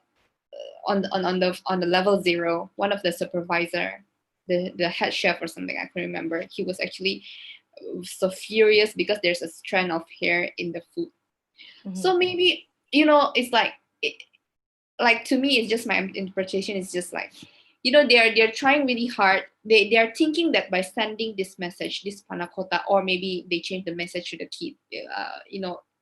on the level 0, one of the supervisor, the head chef or something, I can remember, he was actually so furious because there's a strand of hair in the food. Mhm. So maybe it's like like to me, it's just my interpretation. It's just like, they're trying really hard. They are thinking that by sending this message, this panna cotta, or maybe they change the message to the kid,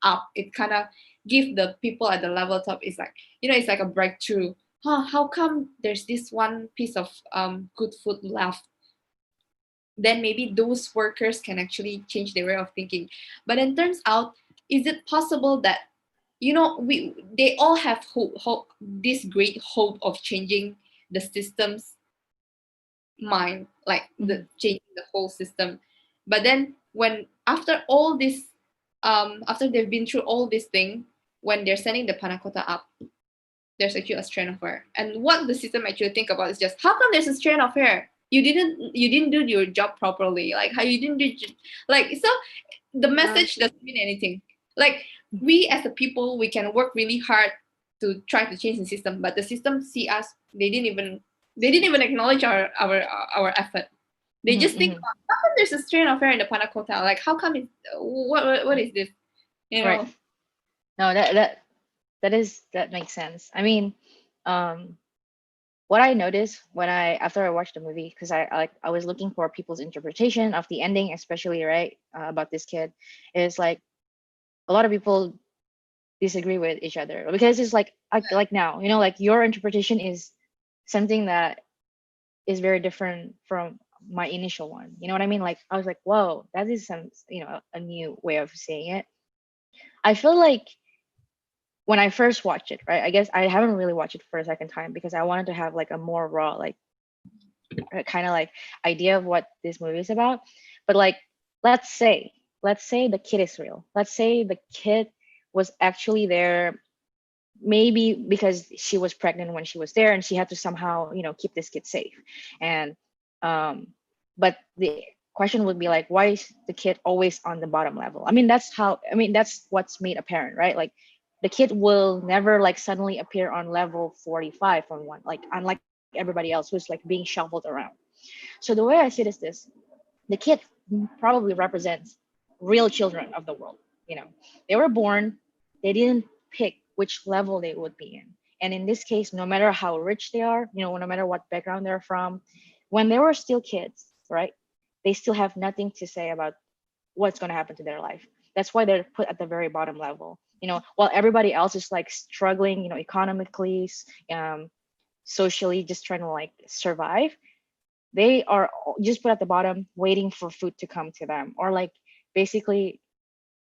up, it kind of give the people at the level top, is like, it's like a breakthrough. How come there's this one piece of good food left? Then maybe those workers can actually change their way of thinking. But it turns out, is it possible that they all have hope, this great hope of changing the system's mind, like the changing the whole system. But then when after all this, after they've been through all this thing, when they're sending the panna cotta up, there's actually a strand of hair. And what the system actually think about is just, how come there's a strand of hair? you didn't do your job properly. Like how you didn't do like so the message doesn't mean anything. Like we as a people, we can work really hard to try to change the system, but the system see us. They didn't even acknowledge our effort. They Mhm, just think, mhm. oh, how come there's a strain of hair in the panna cotta? Like how come it? What is this? You Right. know? No, that makes sense. I mean, um, what I noticed when after I watched the movie, because I was looking for people's interpretation of the ending, especially right about this kid, is like a lot of people disagree with each other because it's like now, like your interpretation is something that is very different from my initial one. You know what I mean? Like I was like, whoa, that is some, a new way of saying it. I feel like when I first watched it, right? I guess I haven't really watched it for a second time because I wanted to have like a more raw, like kind of like idea of what this movie is about. But like, let's say, let's say the kid is real. Let's say the kid was actually there, maybe because she was pregnant when she was there, and she had to somehow, keep this kid safe. And um, but the question would be like, why is the kid always on the bottom level? I mean, that's what's made apparent, right? Like the kid will never like suddenly appear on level 45 on one, like unlike everybody else who's like being shuffled around. So the way I see it is this: the kid probably represents real children of the world. You know, they were born, they didn't pick which level they would be in. And in this case, no matter how rich they are, no matter what background they're from, when they were still kids, right, they still have nothing to say about what's going to happen to their life. That's why they're put at the very bottom level. While everybody else is like struggling, economically, um, socially, just trying to like survive, they are just put at the bottom waiting for food to come to them, or like basically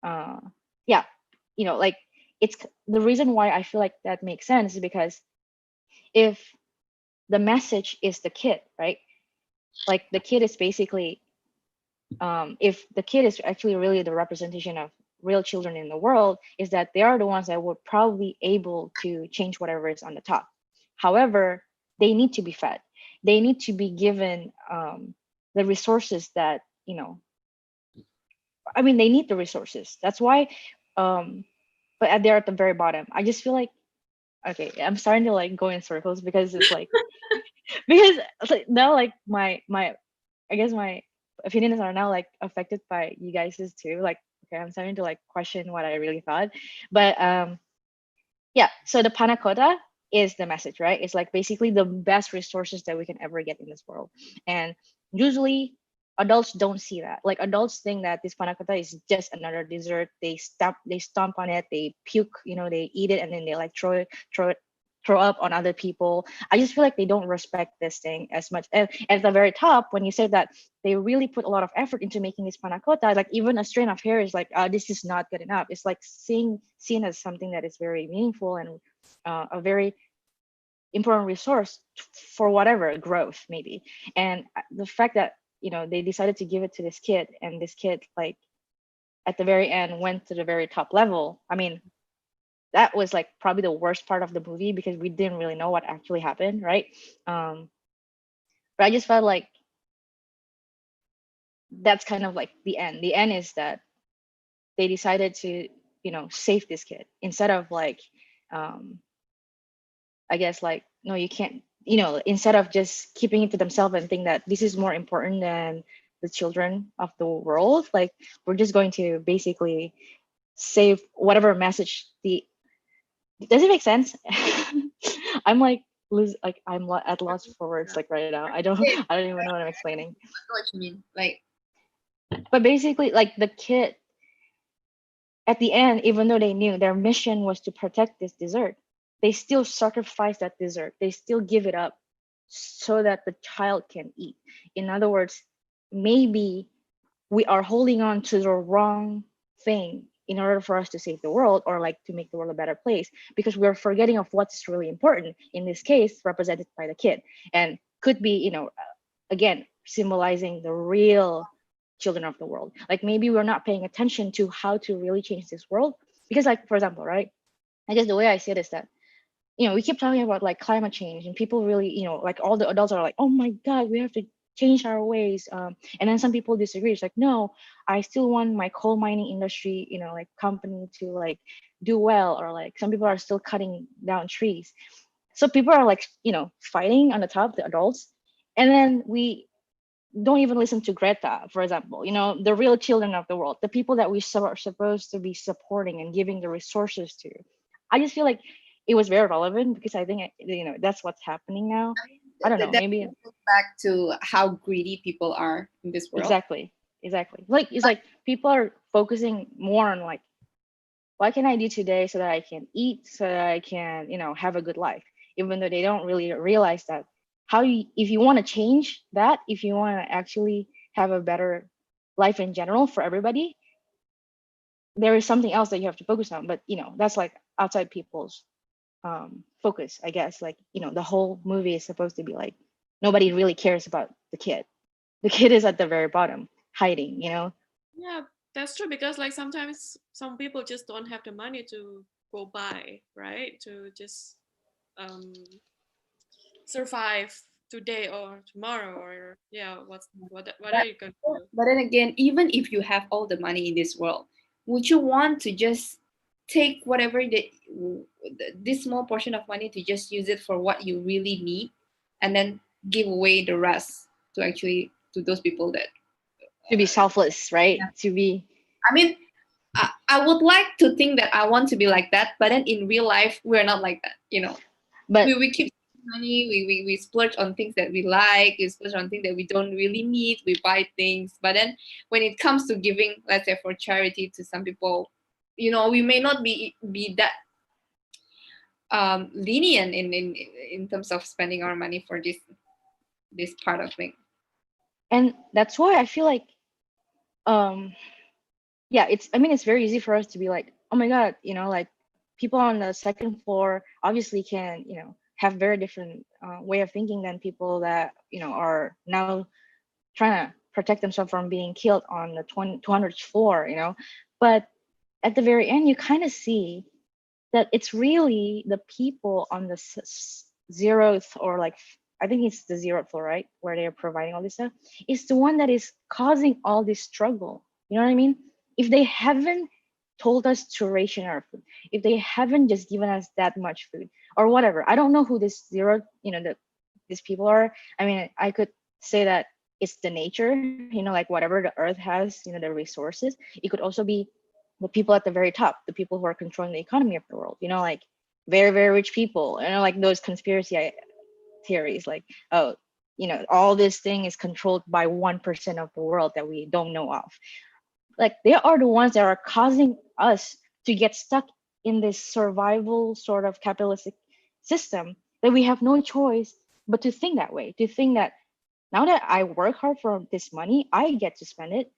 uh yeah, like it's the reason why I feel like that makes sense is because if the message is the kid, right, like the kid is basically if the kid is actually really the representation of real children in the world, is that they are the ones that would probably able to change whatever is on the top. However, they need to be fed, they need to be given the resources that, I mean, they need the resources. That's why um they're at the very bottom. I just feel like, okay, I'm starting to like go in circles because it's like because it's like, now like my I guess my opinions are now like affected by you guys's too. Like, okay, I'm starting to like question what I really thought. But yeah, so the panna cotta is the message, right? It's like basically the best resources that we can ever get in this world. And usually adults don't see that. Like adults think that this panna cotta is just another dessert. They stomp on it, they puke, they eat it, and then they like throw up on other people. I just feel like they don't respect this thing as much. And at the very top, when you say that they really put a lot of effort into making this panna cotta, like even a strand of hair is like, this is not good enough. It's like seen as something that is very meaningful and a very important resource for whatever growth maybe. And the fact that they decided to give it to this kid, and this kid like at the very end went to the very top level. I mean, that was like probably the worst part of the movie because we didn't really know what actually happened, right? um but I just felt like that's kind of like the end is that they decided to save this kid instead of like um I guess like, no, you can't, instead of just keeping it to themselves and think that this is more important than the children of the world, like we're just going to basically save whatever message the does it make sense? I'm like at loss for words like right now. Yeah, I don't even know what I'm explaining. I know what you mean. Like, But basically like the kid at the end, even though they knew their mission was to protect this dessert, they still sacrifice that dessert. They still give it up so that the child can eat. In other words, maybe we are holding on to the wrong thing in order for us to save the world or like to make the world a better place, because we're forgetting of what's really important, in this case represented by the kid, and could be, again, symbolizing the real children of the world. Like maybe we're not paying attention to how to really change this world, because like for example, right, I guess the way I see it is that we keep talking about like climate change, and people really, like all the adults are like, oh my god, we have to change our ways. And then some people disagree. It's like, no, I still want my coal mining industry, like company to like do well, or like some people are still cutting down trees. So people are like, fighting on the top, the adults, and then we don't even listen to Greta, for example, the real children of the world, the people that we are supposed to be supporting and giving the resources to. I just feel like it was very relevant because I think, that's what's happening now. I don't know, That maybe. goes back to how greedy people are in this world. Exactly. Like, it's like people are focusing more on like, what can I do today so that I can eat, so that I can, have a good life, even though they don't really realize that if you want to change that, if you want to actually have a better life in general for everybody, there is something else that you have to focus on. But that's like outside people's focus, I guess. Like, the whole movie is supposed to be like, nobody really cares about the kid. The kid is at the very bottom hiding. Yeah, that's true, because like sometimes some people just don't have the money to go buy, right? To just survive today or tomorrow, or yeah, what are But, you going to do? but then again, even if you have all the money in this world, would you want to just take whatever this small portion of money to just use it for what you really need, and then give away the rest to those people that To be selfless, right? To be. I mean, I would like to think that I want to be like that, but then in real life, we're not like that. But We keep money, we splurge on things that we like, we splurge on things that we don't really need, we buy things. But then when it comes to giving, let's say for charity to some people, we may not be that lenient in terms of spending our money for this part of thing. and that's why I feel like, um yeah, it's very easy for us to be like, oh my god, like people on the second floor obviously can, have very different way of thinking than people that, are now trying to protect themselves from being killed on the 200th floor. But at the very end, you kind of see that it's really the people on the zeroth, or like, I think it's the zeroth floor, right, where they're providing all this stuff, is the one that is causing all this struggle. You know what I mean? If they haven't told us to ration our food, if they haven't just given us that much food or whatever, I don't know who this zero, these people are. I mean, I could say that it's the nature, like whatever the earth has, the resources. It could also be the people at the very top, the people who are controlling the economy of the world, like very, very rich people, like those conspiracy theories, like, oh, all this thing is controlled by 1% of the world that we don't know of. Like, they are the ones that are causing us to get stuck in this survival sort of capitalistic system, that we have no choice but to think that way, to think that now that I work hard for this money, I get to spend it.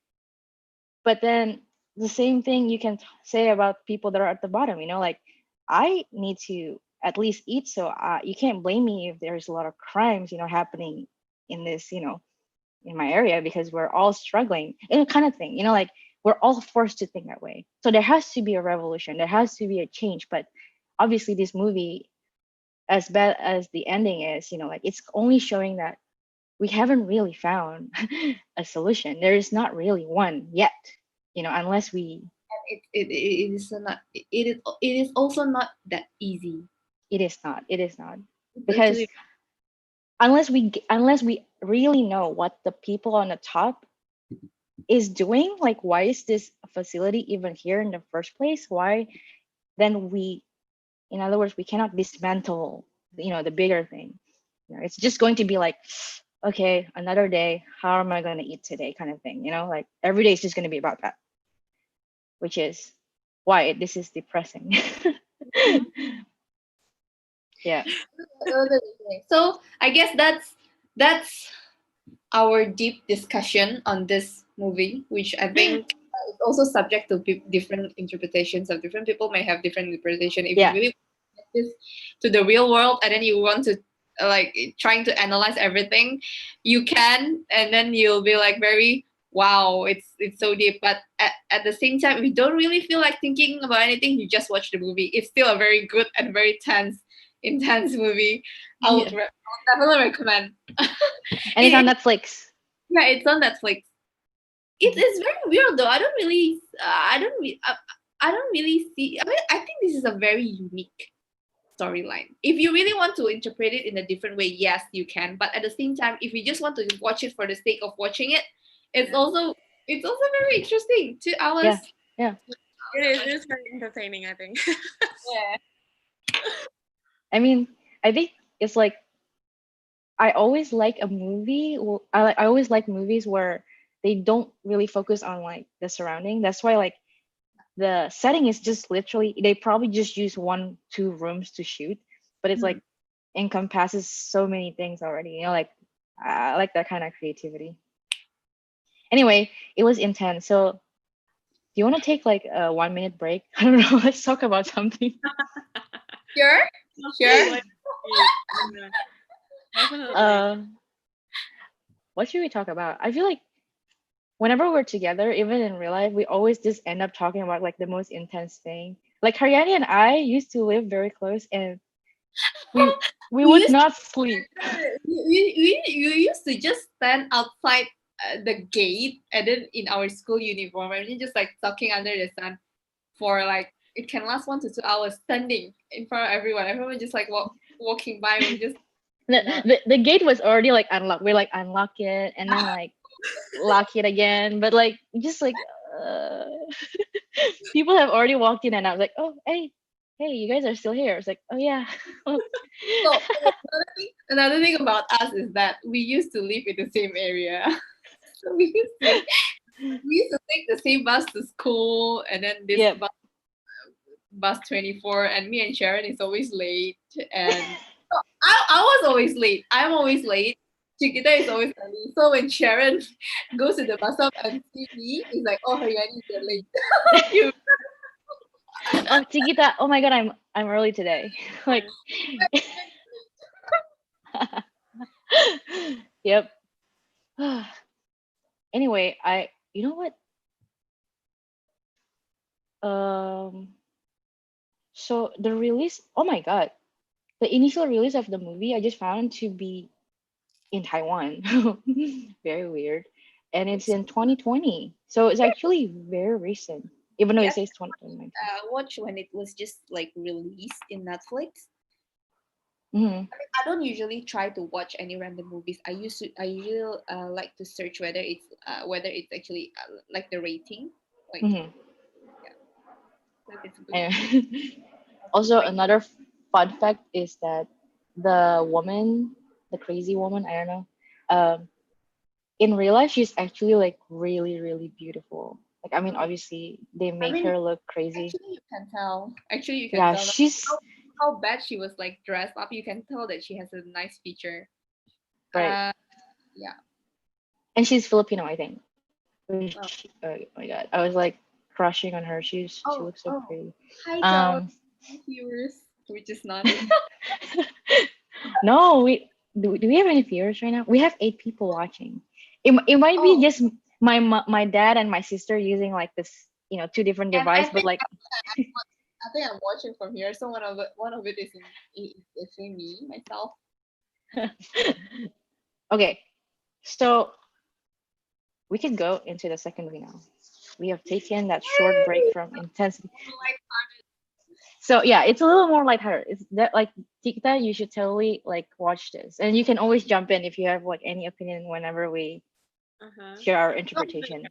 But then the same thing you can say about people that are at the bottom, like, I need to at least eat. So you can't blame me if there's a lot of crimes, happening in this, in my area, because we're all struggling, kind of thing, like, we're all forced to think that way. So there has to be a revolution, there has to be a change. But obviously this movie, as bad as the ending is, like, it's only showing that we haven't really found a solution. There is not really one yet, unless we. It is not. It is also not that easy. It is not. It is not, It's because actually unless we really know what the people on the top is doing, like, why is this facility even here in the first place? Why then in other words, we cannot dismantle, the bigger thing. It's just going to be like, okay, another day, how am I going to eat today, kind of thing. Like, every day is just going to be about that, which is why this is depressing. Yeah. So I guess that's our deep discussion on this movie, which I think is also subject to different interpretations. Of different people may have different interpretation. If Yeah. you really want this to the real world, and then you want to like trying to analyze everything, you can, and then you'll be like very wow, it's so deep. But at the same time, if you don't really feel like thinking about anything, you just watch the movie. It's still a very good and very tense intense movie. Yeah. I would definitely recommend. And it's It, on Netflix. yeah, it's on Netflix. It is very weird though. I don't really see. I mean, I think this is a very unique storyline. If you really want to interpret it in a different way, yes, you can. But at the same time, if you just want to watch it for the sake of watching it, it's Yeah. also it's also very interesting. 2 hours. Yeah. Yeah. It is very entertaining, I think. Yeah. I mean, I think it's like I always like a movie. I always like movies where they don't really focus on like the surrounding. That's why like the setting is just literally they probably just use 1 2 rooms to shoot, but it's like encompasses so many things already. You know, like I like that kind of creativity. Anyway, it was intense. So do you want to take like a 1 minute break? I don't know. Let's talk about something. Sure. Sure. Like, yeah, definitely. Uh, what should we talk about? I feel like whenever we're together, even in real life, we always just end up talking about like the most intense thing. Like Haryani and I used to live very close, and we we We would used not sleep. we used to just stand outside the gate and then in our school uniform and then just like talking under the sun for like it can last 1 to 2 hours standing in front of everyone. Everyone just like walking by. We just The gate was already like unlocked. We like unlock it and then like lock it again. But like just like uh, people have already walked in, and I was like, oh hey, you guys are still here. It's like, oh yeah. so another thing about us is that we used to live in the same area. So we used to take the same bus to school and then this Yep. bus 24 and me and Sharon is always late and I was always late. I'm always late. Chiquita is always early. So when Sharon goes to the bus stop and see me, it's like, oh, Haryani, you're late. You- Oh, Chiquita. Oh my god, I'm early today. Like yep. Anyway, I you know what? Um so the release, oh my god. The initial release of the movie I just found to be in Taiwan. Very weird. And it's in 2020. So it's actually very recent, even though it yes, says 2019. watch when it was just like released in Netflix. Hmm. I don't usually try to watch any random movies. I usually like to search whether it's actually like the rating, like Hmm. if it's good. And also, another fun fact is that the woman, the crazy woman, I don't know, in real life, she's actually like really, really beautiful. Like, I mean, obviously, they I make mean, her look crazy. actually you can tell. Actually, you can Yeah, tell that she's how bad she was like dressed up. You can tell that she has a nice feature. right. Yeah. And she's Filipino, I think. Which, Well, oh my god, I was like crushing on her. She oh, looks so oh. pretty. Hi to our Um, viewers, which is not. no, do we have any viewers right now? We have 8 people watching. It might be Oh, just my dad and my sister using like this, 2 different and device, but like I think I'm watching from here. So one of it is in me myself. okay, so we can go into the second movie now. We have taken that short break from intensity. Like, So yeah, it's a little more lighthearted. It's that like Tikta, you should totally like watch this, and you can always jump in if you have like any opinion whenever we Uh-huh. share our no, interpretation.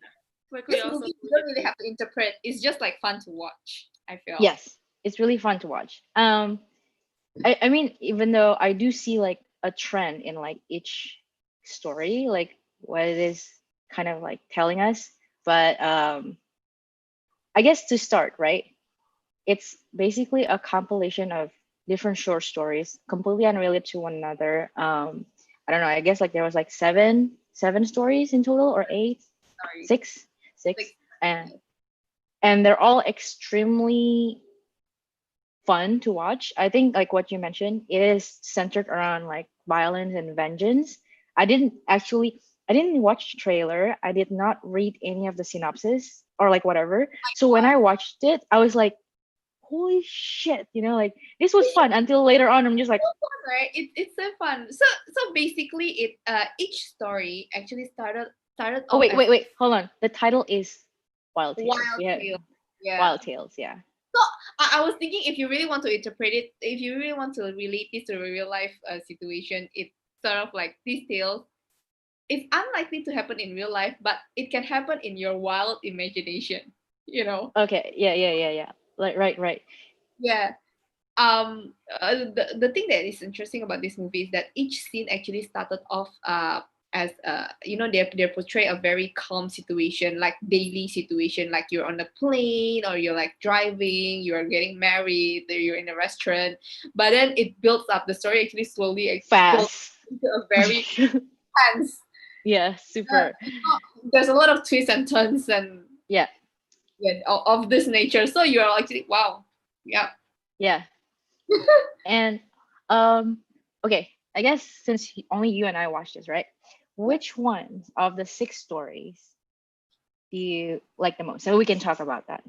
Quickly this also. movie you don't really have to interpret. It's just like fun to watch. I feel. Yes, it's really fun to watch. I mean, even though I do see like a trend in like each story, like what it is kind of like telling us, but I guess to start, right? It's basically a compilation of different short stories, completely unrelated to one another. I don't know. I guess like there was like seven stories in total, or eight, Sorry. six, six, Like, and they're all extremely fun to watch. I think like what you mentioned, it is centered around like violence and vengeance. I didn't watch the trailer. I did not read any of the synopsis or like whatever. So when I watched it, I was like, holy shit, like this was fun until later on. I'm just like, Right? It's so fun. So basically, each story actually started oh off wait, as wait, wait, hold on. The title is Wild Tales. wild Yeah, tale. Yeah. Wild Tales. Yeah. So I was thinking, if you really want to interpret it, if you really want to relate this to a real life situation, it's sort of like these tales. It's unlikely to happen in real life, but it can happen in your wild imagination. You know? Okay. Yeah, yeah, yeah, yeah. Like, right, right. Yeah. The thing that is interesting about this movie is that each scene actually started off as they portray a very calm situation, like daily situation, like you're on a plane or you're like driving, you're getting married, or you're in a restaurant. But then it builds up, the story actually slowly explodes Fast. into a very tense, Yeah, super. there's a lot of twists and turns and Yeah, yeah, of this nature, so you're actually wow. Yeah. yeah. And okay, I guess since only you and I watched this, right? Yeah. Which one of the six stories do you like the most? So we can talk about that.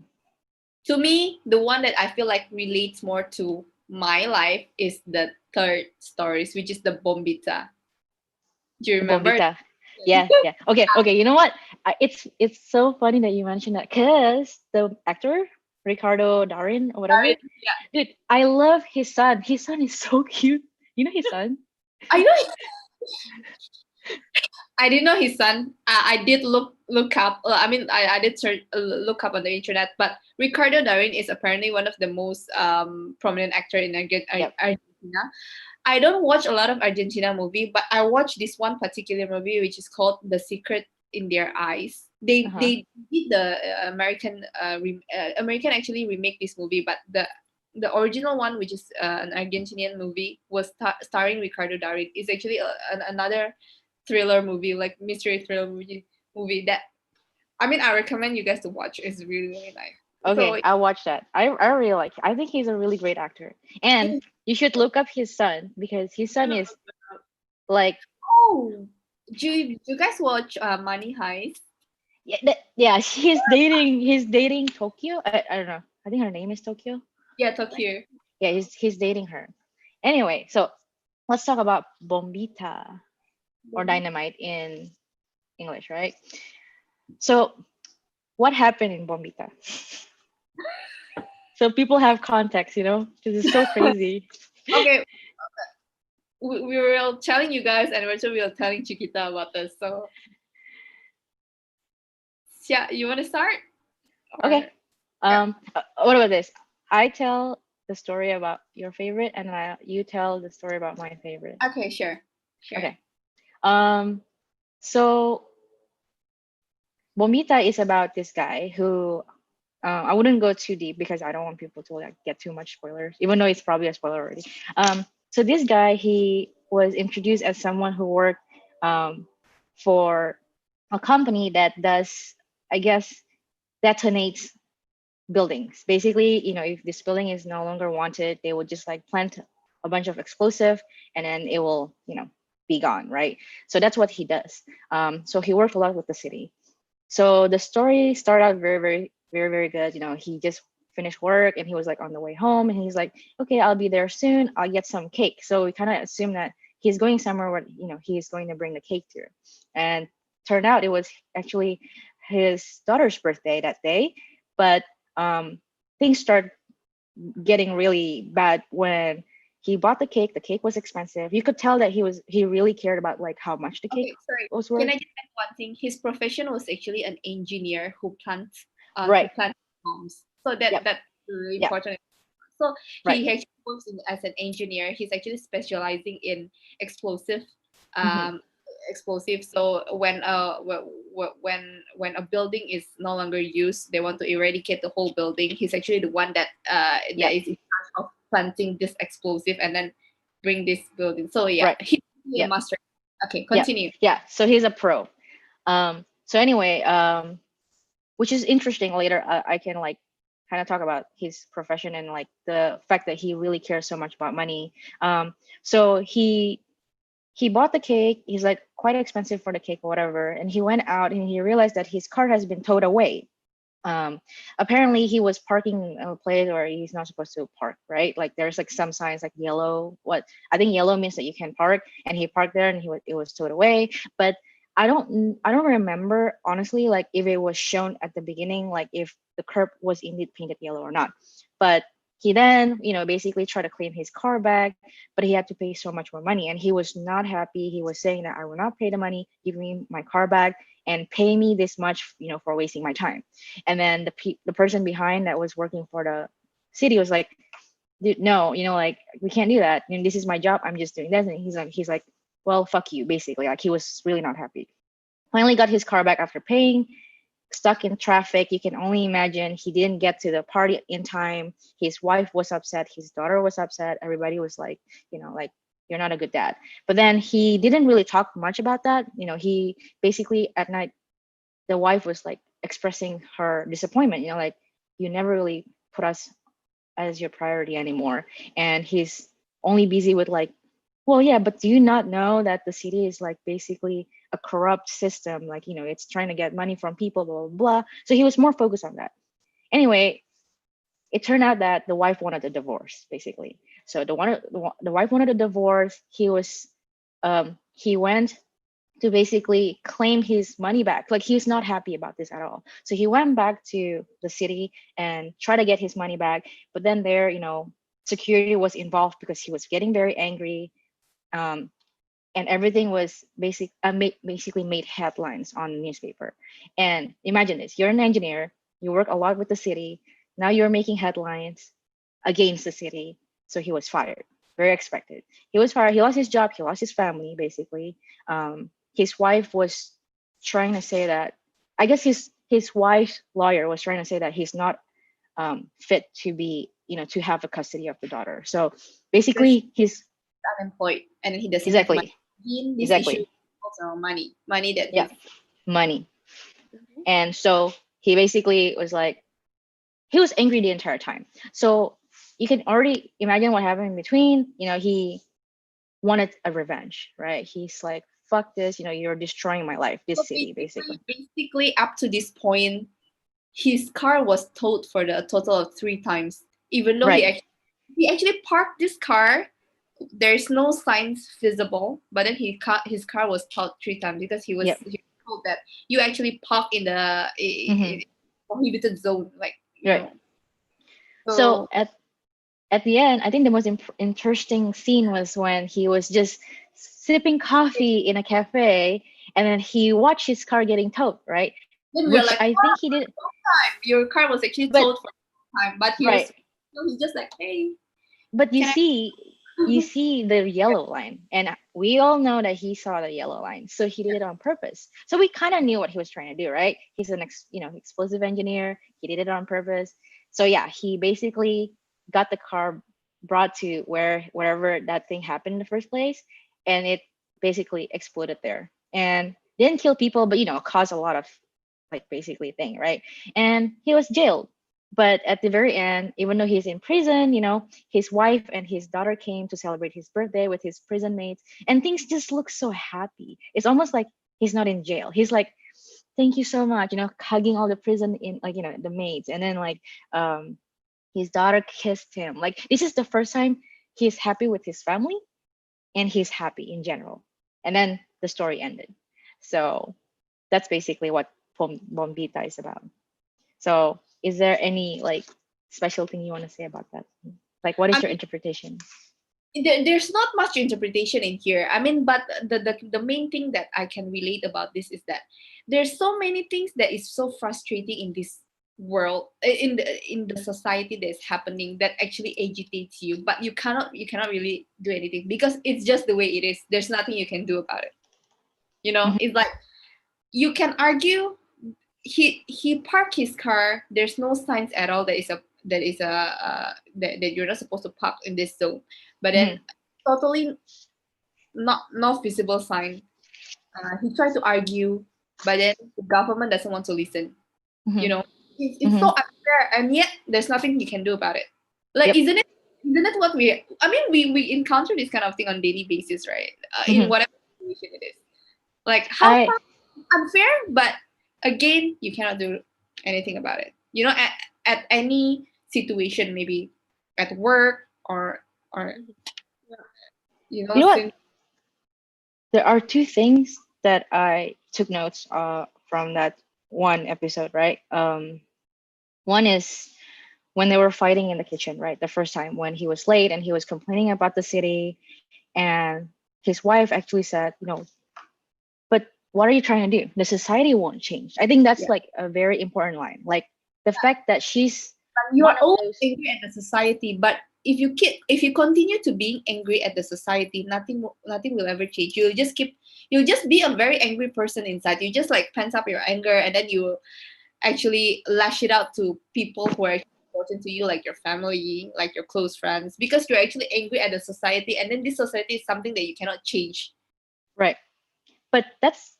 To me, the one that I feel like relates more to my life is the third stories, which is the Bombita. Do you The remember? Bombita. Yeah, yeah. Okay, okay. You know what? It's so funny that you mentioned that because the actor Ricardo Darin or whatever, Yeah. dude, I love his son. His son is so cute. You know his son? I know. I didn't know his son. I did look up. I did search, look up on the internet. But Ricardo Darin is apparently one of the most prominent actor in Yep. Argentina. I don't watch a lot of Argentina movie, but I watched this one particular movie which is called The Secret in Their Eyes. Uh-huh. They did the American actually remake this movie, but the original one, which is an Argentinian movie, was starring Ricardo Darin, is actually another thriller movie, like mystery thriller movie that I recommend you guys to watch. It's really really nice. Okay, So I'll watch that. I really like. I think he's a really great actor, and you should look up his son because his son is like, oh, do you guys watch Money Heist? yeah, yeah. He's dating Tokyo. I don't know. I think her name is Tokyo. Yeah, Tokyo. Yeah, he's dating her. Anyway, so let's talk about bombita or dynamite in English, right? So what happened in bombita? So people have context, because it's so crazy. Okay, we were telling you guys, and also we were telling Chiquita about this. So, yeah, you want to start? Okay. Yeah. What about this? I tell the story about your favorite, and you tell the story about my favorite. Okay, sure. Okay. So Bomita is about this guy who I wouldn't go too deep because I don't want people to like get too much spoilers, even though it's probably a spoiler already. So this guy, he was introduced as someone who worked for a company that does, I guess, detonates buildings. Basically, if this building is no longer wanted, they would just like plant a bunch of explosive and then it will, be gone, right? So that's what he does. So he worked a lot with the city. So the story started out very, very, very, very good. He just finished work and he was like on the way home and he's like, okay, I'll be there soon. I'll get some cake. So we kind of assumed that he's going somewhere where, he's going to bring the cake to. And turned out it was actually his daughter's birthday that day. But things started getting really bad when he bought the cake. The cake was expensive. You could tell that he really cared about like how much the cake Okay, sorry. was Can worth. I just add one thing? His profession was actually an engineer who plants Right. bombs. So that's Yep. really Yep. important. So Right. he actually works as an engineer. He's actually specializing in explosive Mhm. explosive. So when a building is no longer used, they want to eradicate the whole building. He's actually the one that Yep. is in charge of planting this explosive and then bring this building. So yeah, Right. he's really a Yep. master. Okay, Yep. continue. Yeah. So he's a pro. So anyway, which is interesting. Later, I can like kind of talk about his profession and like the fact that he really cares so much about money. So he bought the cake. He's like quite expensive for the cake or whatever. And he went out and he realized that his car has been towed away. Apparently he was parking in a place where he's not supposed to park, right? Like there's like some signs like yellow. What I think yellow means that you can park, and he parked there, and it was towed away. But I don't remember honestly like if it was shown at the beginning, like if the curb was indeed painted yellow or not. But he then, basically tried to claim his car back, but he had to pay so much more money, and he was not happy. He was saying that I will not pay the money, give me my car back, and pay me this much, for wasting my time. And then the person behind that was working for the city was like, dude, no, like we can't do that. This is my job. I'm just doing this. And he's like, well, fuck you, basically. Like he was really not happy. Finally got his car back after paying, stuck in traffic. You can only imagine. He didn't get to the party in time. His wife was upset. His daughter was upset. Everybody was like, like, you're not a good dad. But then he didn't really talk much about that. He basically at night, the wife was like expressing her disappointment, like, you never really put us as your priority anymore. And he's only busy with like, well, yeah, but do you not know that the city is like basically a corrupt system? Like, it's trying to get money from people, blah, blah, blah. So he was more focused on that. Anyway, it turned out that the wife wanted a divorce, basically. So the wife wanted a divorce. He went to basically claim his money back. Like he was not happy about this at all. So he went back to the city and tried to get his money back. But then there, security was involved because he was getting very angry. Um, and everything was basically made headlines on the newspaper. And imagine this: you're an engineer, you work a lot with the city. Now you're making headlines against the city. So he was fired. Very expected. He was fired. He lost his job. He lost his family, basically. His wife was trying to say that, I guess his wife's lawyer was trying to say that he's not fit to be, to have the custody of the daughter. So basically, he's unemployed and he doesn't have exactly money. In this issue exactly also money that yeah, he's money. And so he basically was like, he was angry the entire time. So you can already imagine what happened in between. He wanted a revenge, right? He's like, fuck this, you're destroying my life, so this city, basically. basically up to this point his car was towed for the total of 3 times, even though Right. he actually parked this car. There's no signs visible, but then his car was towed 3 times because he was Yep. he was told that you actually park in the prohibited zone, like Right. know. So at the end, I think the most interesting scene was when he was just sipping coffee in a cafe, and then he watched his car getting towed, right? Then we are Which like, I think he did. time your car was actually But towed for time, but right, he's just like, hey, but you can I? see, you see the yellow line, and we all know that he saw the yellow line, so he did it on purpose. So we kind of knew what he was trying to do, right? He's an explosive engineer. He did it on purpose. So yeah, he basically got the car brought to wherever that thing happened in the first place, and it basically exploded there and didn't kill people, but caused a lot of like basically thing, right? And he was jailed. But at the very end, even though he's in prison, his wife and his daughter came to celebrate his birthday with his prison mates, and things just look so happy. It's almost like he's not in jail. He's like, thank you so much, hugging all the prison in, like, the mates. And then like his daughter kissed him. Like this is the first time he's happy with his family, and he's happy in general. And then the story ended. So that's basically what Bombita is about. So is there any like special thing you want to say about that? Like, what is your interpretation? There's not much interpretation in here. I mean, but the main thing that I can relate about this is that there's so many things that is so frustrating in this world, in the society that's happening, that actually agitates you, but you cannot really do anything because it's just the way it is. There's nothing you can do about it. It's like you can argue. He parked his car. There's no signs at all that you're not supposed to park in this zone, but then totally no visible sign. He tried to argue, but then the government doesn't want to listen. It's so unfair, and yet there's nothing you can do about it. Like, isn't it what we encounter this kind of thing on daily basis, right? In whatever situation it is, like how far unfair, but again, you cannot do anything about it. You know, at any situation, maybe at work or Yeah. you You know, know what? since There are two things that I took notes from that one episode, right? One is when they were fighting in the kitchen, right? The first time when he was late and he was complaining about the city, and his wife actually said, but what are you trying to do? The society won't change. I think that's yeah, like a very important line. Like the fact that she's you one are of always those. angry at the society, but if you continue to being angry at the society, nothing will ever change. You'll just be a very angry person inside. You just like pent up your anger, and then you actually lash it out to people who are important to you, like your family, like your close friends, because you're actually angry at the society, and then this society is something that you cannot change. Right. But that's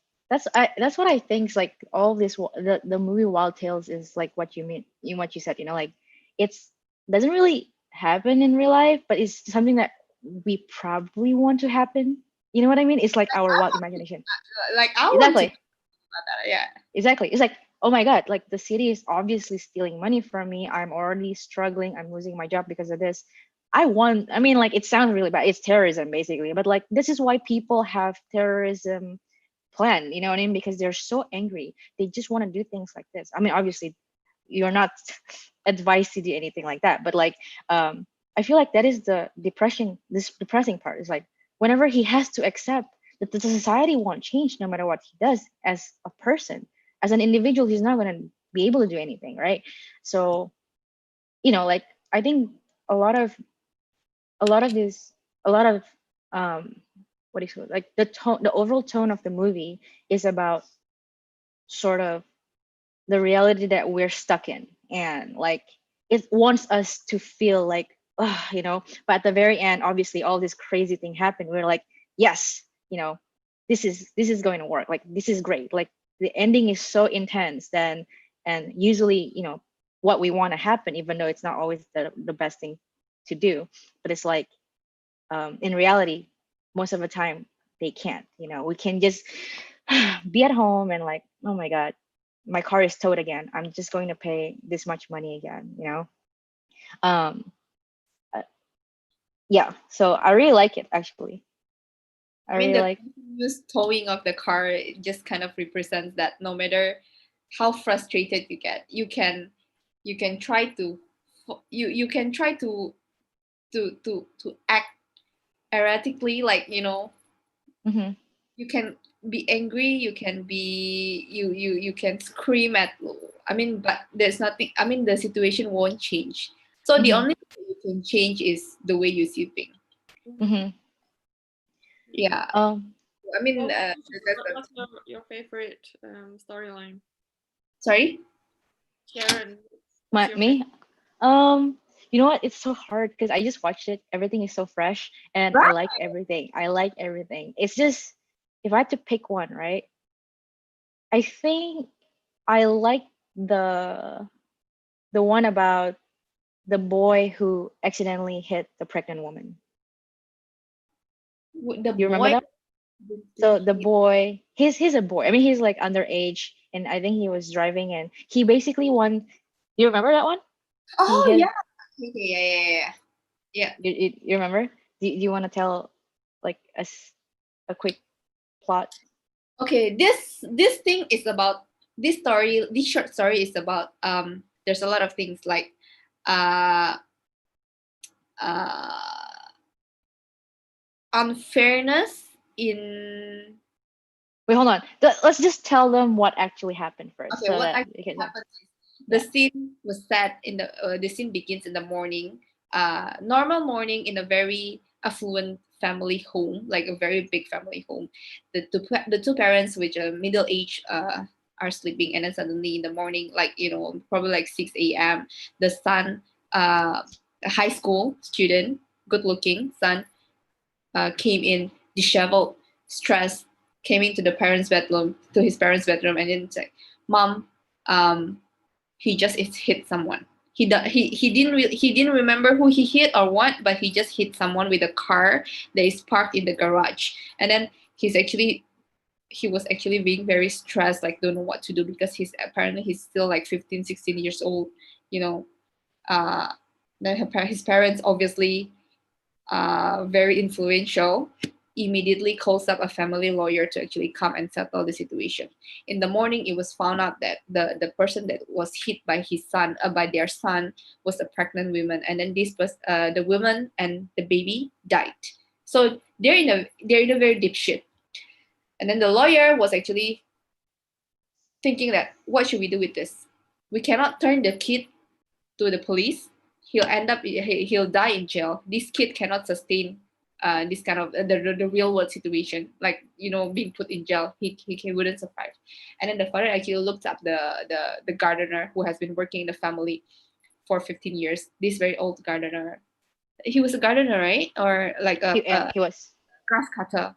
what I think is like all this the movie Wild Tales is like what you mean in what you said, like it's doesn't really happen in real life, but it's something that we probably want to happen. You know what I mean? It's like our wild imagination. Like I want to Exactly. about that. Yeah. Exactly. It's like, oh my God, like the city is obviously stealing money from me. I'm already struggling. I'm losing my job because of this. I mean, like it sounds really bad. It's terrorism basically, but like this is why people have terrorism plan, you know what I mean? Because they're so angry. They just want to do things like this. I mean, obviously you're not advised to do anything like that, but like, I feel like that is this depressing part is like, whenever he has to accept that the society won't change no matter what he does as a person, as an individual, he's not going to be able to do anything, right? So like I think a lot of this a lot of um what do you call it? Like the overall tone of the movie is about sort of the reality that we're stuck in, and like it wants us to feel like but at the very end, obviously all this crazy thing happened. We're like, yes, this is going to work, like this is great, like the ending is so intense then, and usually what we want to happen, even though it's not always the best thing to do, but it's like, in reality, most of the time they can't. We can just be at home and like, oh my God, my car is towed again, I'm just going to pay this much money again. um uh, yeah, so I really like it, actually. I I mean, really the like. continuous towing of the car, it just kind of represents that no matter how frustrated you get, you can try to you can try to act erratically, like Hmm. you can be angry, you can be you can scream at, I mean, but there's nothing, I mean, the situation won't change, so the Hmm. only thing you can change is the way you see things. Mhm. Hmm. Yeah, um I mean, What's your favorite storyline? sorry. Sharon, what's your favorite? me um you know what, it's so hard because I just watched it, everything is so fresh, and I Right. like everything. It's just, if I had to pick one, right, I think I like the one about the boy who accidentally hit the pregnant woman. The You remember boy that? So the boy, he's a boy. I mean, he's like underage, and I think he was driving, and he basically won. You remember that one? He Oh hit. yeah. Okay, yeah, yeah, yeah, yeah. You remember? Do you want to tell like a quick plot? Okay, this thing is about this story. This short story is about There's a lot of things like uh uh unfairness in. Wait, hold on. Let's just tell them what actually happened first, Okay, so what that actually we can. happened is the Yeah. scene was set in the scene begins in the morning, normal morning in a very affluent family home, like a very big family home. The two parents, which are middle age, are sleeping, and then suddenly in the morning, like probably like 6 a.m., the son, a high school student, good looking son, came in disheveled, stressed, came into his parents' bedroom, and then said, "Mom, um, he just hit someone. He didn't remember who he hit or what, but he just hit someone with a car that is parked in the garage, and then he's actually he was actually being very stressed, like don't know what to do, because he's still like 15, 16 years old, you know. Then his parents, obviously very influential, immediately calls up a family lawyer to actually come and settle the situation. In the morning, it was found out that the person that was hit by their son was a pregnant woman, and then the woman and the baby died. So they're in a very deep shit. And then the lawyer was actually thinking that, what should we do with this? We cannot turn the kid to the police. He'll die in jail. This kid cannot sustain this kind of the real world situation, like, being put in jail. He wouldn't survive. And then the father actually looked up the gardener who has been working in the family for 15 years. This very old gardener. He was a gardener, right? Or like a He was. grass cutter.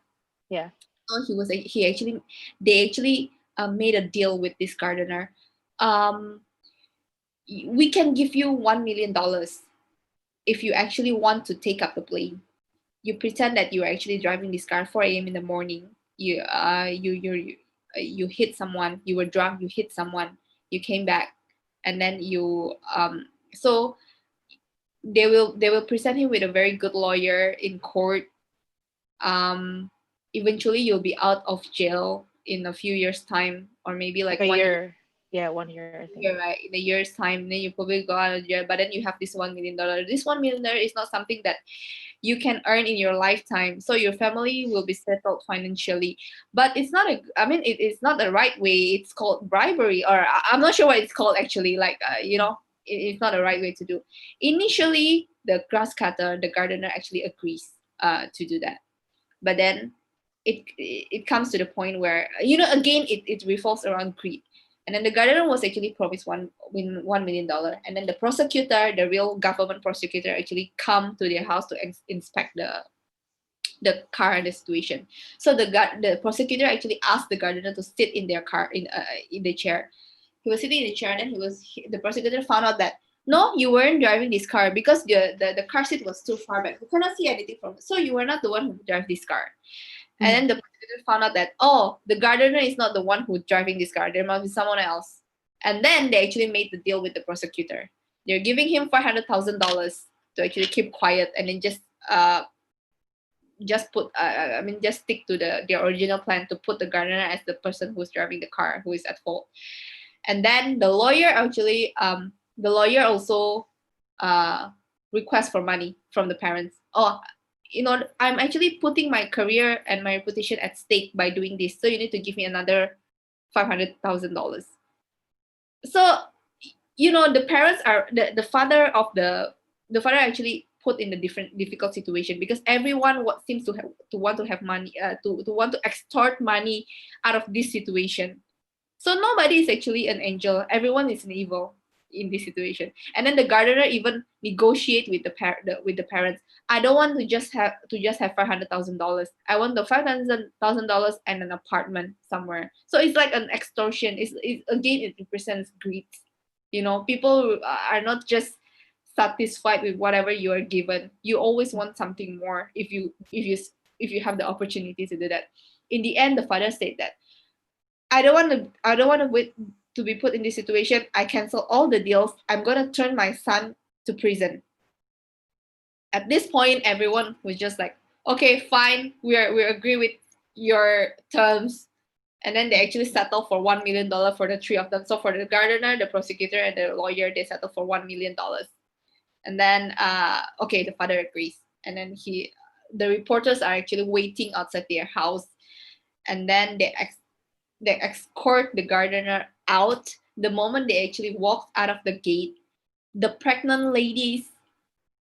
Yeah. So they actually made a deal with this gardener. Um, we can give you $1 million if you actually want to take up the blame. You pretend that you're actually driving this car 4 a.m. in the morning. You hit someone. You were drunk. You hit someone. You came back, and then so they will present him with a very good lawyer in court. Eventually you'll be out of jail in a few years time, or maybe like A 1 year. year. Yeah, 1 year, I think. You're right, in a year's time, then you probably go out of jail, but then you have this $1 million. This $1 million is not something that you can earn in your lifetime, so your family will be settled financially. But it's not it's not the right way. It's called bribery, or I'm not sure what it's called actually, like it's not the right way to do. Initially, the grass cutter, the gardener, actually agrees to do that, but then it comes to the point where, again, it revolves around greed. And then the gardener was actually promised $1 million, and then the prosecutor, the real government prosecutor, actually come to their house to inspect the car and the situation. So the prosecutor actually asked the gardener to sit in their car, in the chair. He was sitting in the chair, and then the prosecutor found out that, no, you weren't driving this car, because the car seat was too far back. We cannot see anything from it. So you were not the one who drive this car. And then the prosecutor found out that, the gardener is not the one who's driving this car. There must be someone else. And then they actually made the deal with the prosecutor. They're giving him $500,000 to actually keep quiet, and then just stick to their original plan to put the gardener as the person who's driving the car, who is at fault. And then the lawyer also requests for money from the parents. I'm actually putting my career and my reputation at stake by doing this, so you need to give me another $500,000. So, the parents are the father actually put in a difficult situation, because everyone seems to want to have money, to want to extort money out of this situation. So nobody is actually an angel. Everyone is an evil in this situation. And then the gardener even negotiate with the parents. I don't want to just have $500,000. I want the $500,000 and an apartment somewhere. So it's like an extortion. Again, it represents greed. People are not just satisfied with whatever you are given. You always want something more if you have the opportunity to do that. In the end, the father said that, I don't want to wait to be put in this situation. I cancel all the deals. I'm gonna turn my son to prison. At this point, everyone was just like, okay, fine, we agree with your terms. And then they actually settled for $1 million for the three of them. So for the gardener, the prosecutor, and the lawyer, they settled for $1 million. And then the father agrees. And then the reporters are actually waiting outside their house. And then they escort the gardener out. The moment they actually walked out of the gate, the pregnant lady's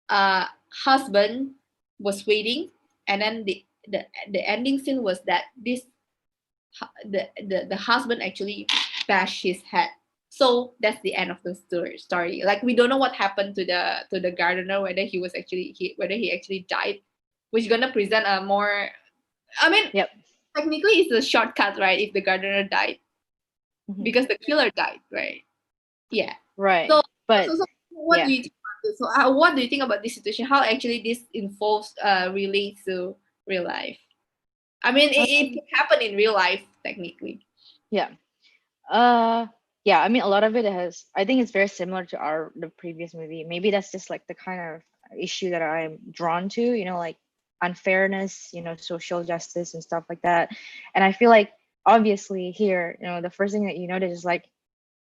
husband was waiting, and then the ending scene was that the husband actually bashed his head. So that's the end of the story. Like, we don't know what happened to the gardener, whether he actually died, which is gonna present a more. Yep. Technically, it's a shortcut, right? If the gardener died, because the killer died, right? Yeah. Right. So, but what do you think about this? So, what do you think about this situation? How actually this involves relates to real life? I mean, it Um, can happen in real life, technically. yeah. Yeah, I mean a lot of it has, I think it's very similar to our the previous movie. Maybe that's just like the kind of issue that I'm drawn to, like unfairness, social justice and stuff like that. And I feel like obviously here, the first thing that you notice is like,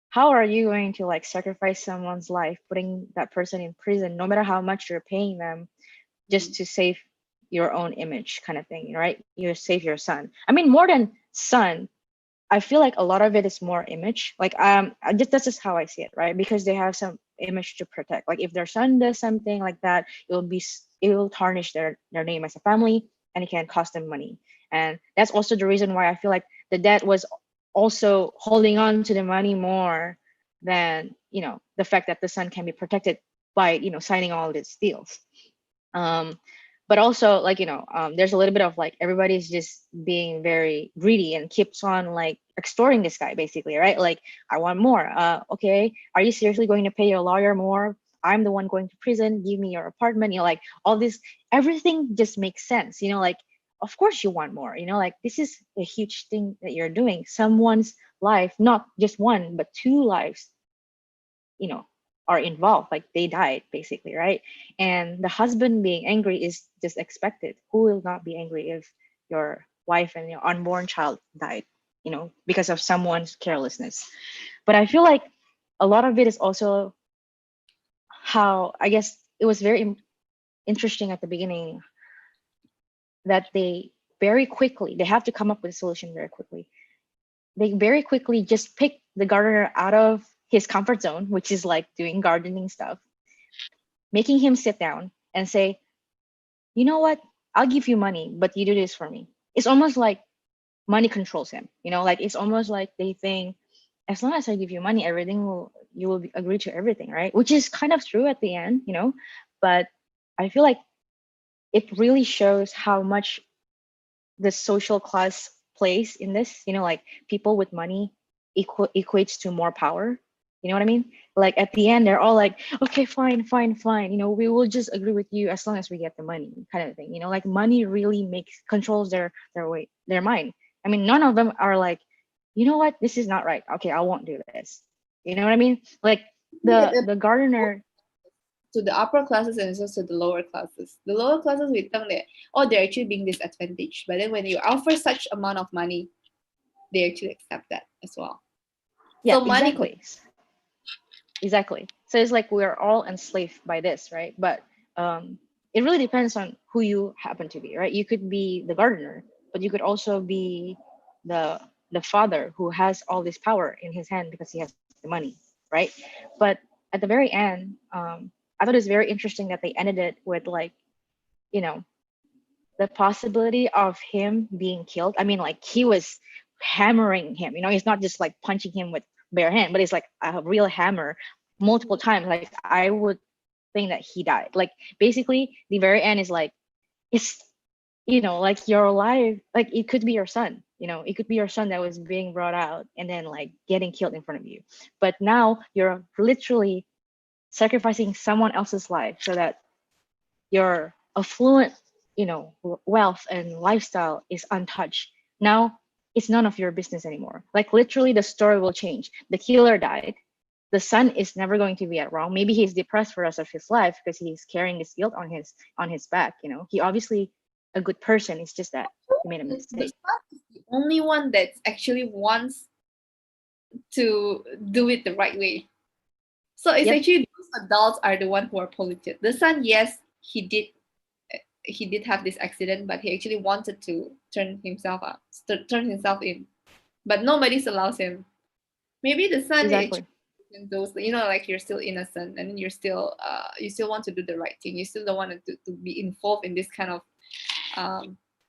how are you going to like sacrifice someone's life, putting that person in prison, no matter how much you're paying them, just to save your own image kind of thing, right? You save your son. I mean, more than son, I feel like a lot of it is more image. Like that's just how I see it, right? Because they have some image to protect. Like if their son does something like that, it will tarnish their name as a family, and it can cost them money. And that's also the reason why I feel like the dad was also holding on to the money more than the fact that the son can be protected by signing all these deals. um but also like there's a little bit of like everybody's just being very greedy and keeps on like extorting this guy basically, right? Like, I want more. Okay, are you seriously going to pay your lawyer more? I'm the one going to prison, give me your apartment, like all this, everything just makes sense, like of course you want more, like this is a huge thing that you're doing, someone's life, not just one but two lives, you know are involved, like they died basically, right? And the husband being angry is just expected. Who will not be angry if your wife and your unborn child died, because of someone's carelessness? But I feel like a lot of it is also how, I guess, it was very interesting at the beginning that they have to come up with a solution very quickly. They very quickly just pick the gardener out of his comfort zone, which is like doing gardening stuff, making him sit down and say, you know what, I'll give you money, but you do this for me. It's almost like money controls him, like it's almost like they think, as long as I give you money, you will agree to everything, right? Which is kind of true at the end, but I feel like it really shows how much the social class plays in this, like people with money equates to more power. You know what I mean? Like at the end, they're all like, okay, fine, fine, fine. We will just agree with you as long as we get the money, kind of thing. Like money really controls their mind. I mean, none of them are like, you know what, this is not right. Okay, I won't do this. You know what I mean? Like the gardener. To the upper classes and also to the lower classes. The lower classes, we think that, oh, they're actually being disadvantaged. But then when you offer such amount of money, they actually accept that as well. Yeah, So money. exactly. So it's like we're all enslaved by this, right? But it really depends on who you happen to be, right? You could be the gardener, but you could also be the the father who has all this power in his hand because he has the money, right? But at the very end, I thought it was very interesting that they ended it with like, you know the possibility of him being killed. I mean, like he was hammering him. He's not just like punching him with bare hand, but it's like a real hammer multiple times. Like I would think that he died. Like basically, the very end is like, it's like your life. Like it could be your son. It could be your son that was being brought out and then like getting killed in front of you. But now you're literally sacrificing someone else's life so that your affluent wealth and lifestyle is untouched. Now it's none of your business anymore. Like literally the story will change. The killer died. The son is never going to be at wrong. Maybe he's depressed for the rest of his life because he's carrying this guilt on his back. He obviously a good person. It's just that he made a The mistake. son is the only one that actually wants to do it the right way. So it's Yep. actually those adults are the one who are polluted. The son, yes, he did have this accident, but he actually wanted to turn himself in, but nobody allows him. Maybe the son Exactly. those, like you're still innocent and you still want to do the right thing. You still don't want to be involved in this kind of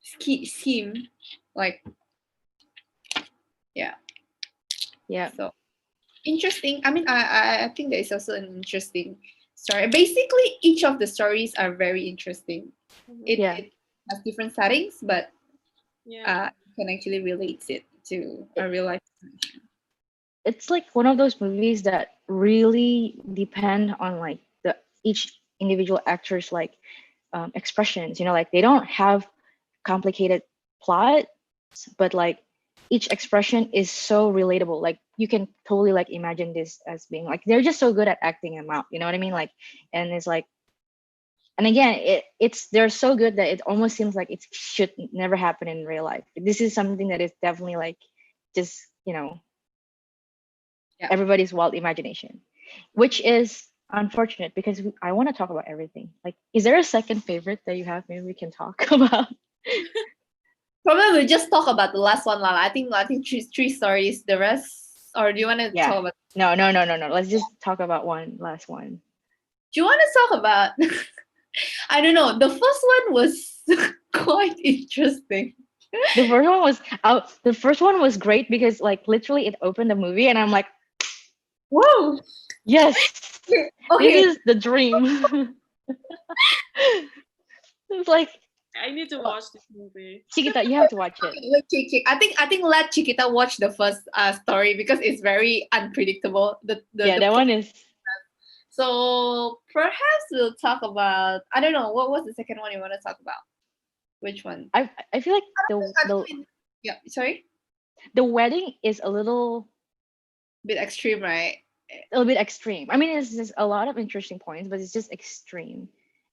scheme, like, yeah. Yeah. So interesting. I mean, I think that is also an interesting story. Basically, each of the stories are very interesting. Yeah. It has different settings, but Yeah. you can actually relate it to a real life situation. It's like one of those movies that really depend on like the each individual actor's like expressions. Like they don't have complicated plot, but like each expression is so relatable. Like you can totally like imagine this as being like they're just so good at acting them out. You know what I mean? Like, and it's like, and again, it's they're so good that it almost seems like it should never happen in real life. This is something that is definitely like just Yeah. everybody's wild imagination, which is unfortunate because I want to talk about everything. Like, is there a second favorite that you have? Maybe we can talk about. Probably we'll just talk about the last one, Lala. I think three stories. The rest, or do you want to Yeah. talk about? No, no, no, no, no. Let's just talk about one last one. Do you want to talk about? I don't know. The first one was quite interesting. The first one was great because like literally it opened the movie and I'm like, Whoa. yes, Okay. this is the dream. It's like, I need to watch this movie. Chiquita, you have to watch it. Wait, I think let Chiquita watch the first story because it's very unpredictable. Yeah, that one is. So perhaps we'll talk about, I don't know, what was the second one you want to talk about? Which one? I feel like Yeah, sorry? the wedding is a little Bit extreme, right? bit extreme. I mean, it's just a lot of interesting points, but it's just extreme.